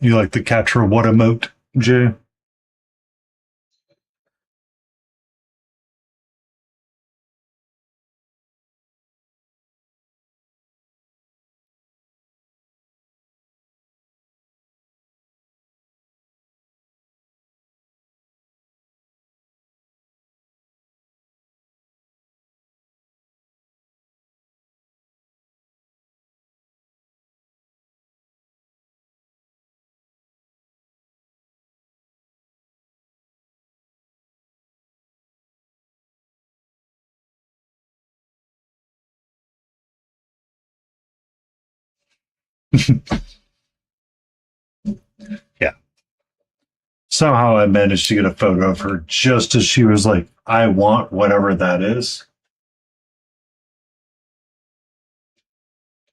You like the capture what emote, Jay? Yeah. Somehow I managed to get a photo of her just as she was like, I want whatever that is.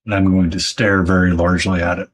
And I'm going to stare very largely at it.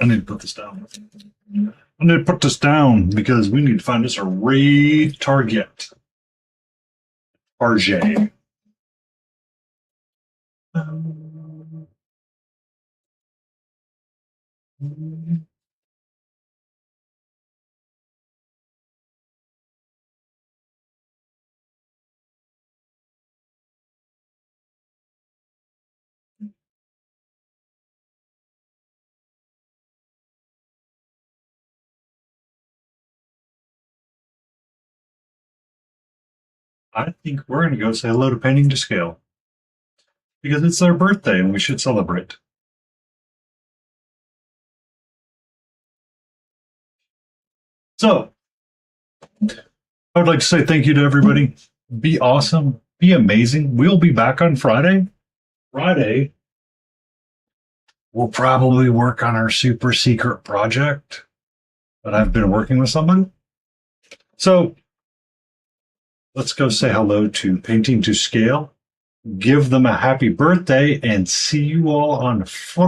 I need to put this down. I need to put this down because we need to find us a raid target. RJ. I think we're going to go say hello to Painting to Scale because it's their birthday and we should celebrate. So, I would like to say thank you to everybody. Be awesome. Be amazing. We'll be back on Friday. Friday, we'll probably work on our super secret project that I've been working with somebody. So, let's go say hello to Painting to Scale. Give them a happy birthday and see you all on Friday.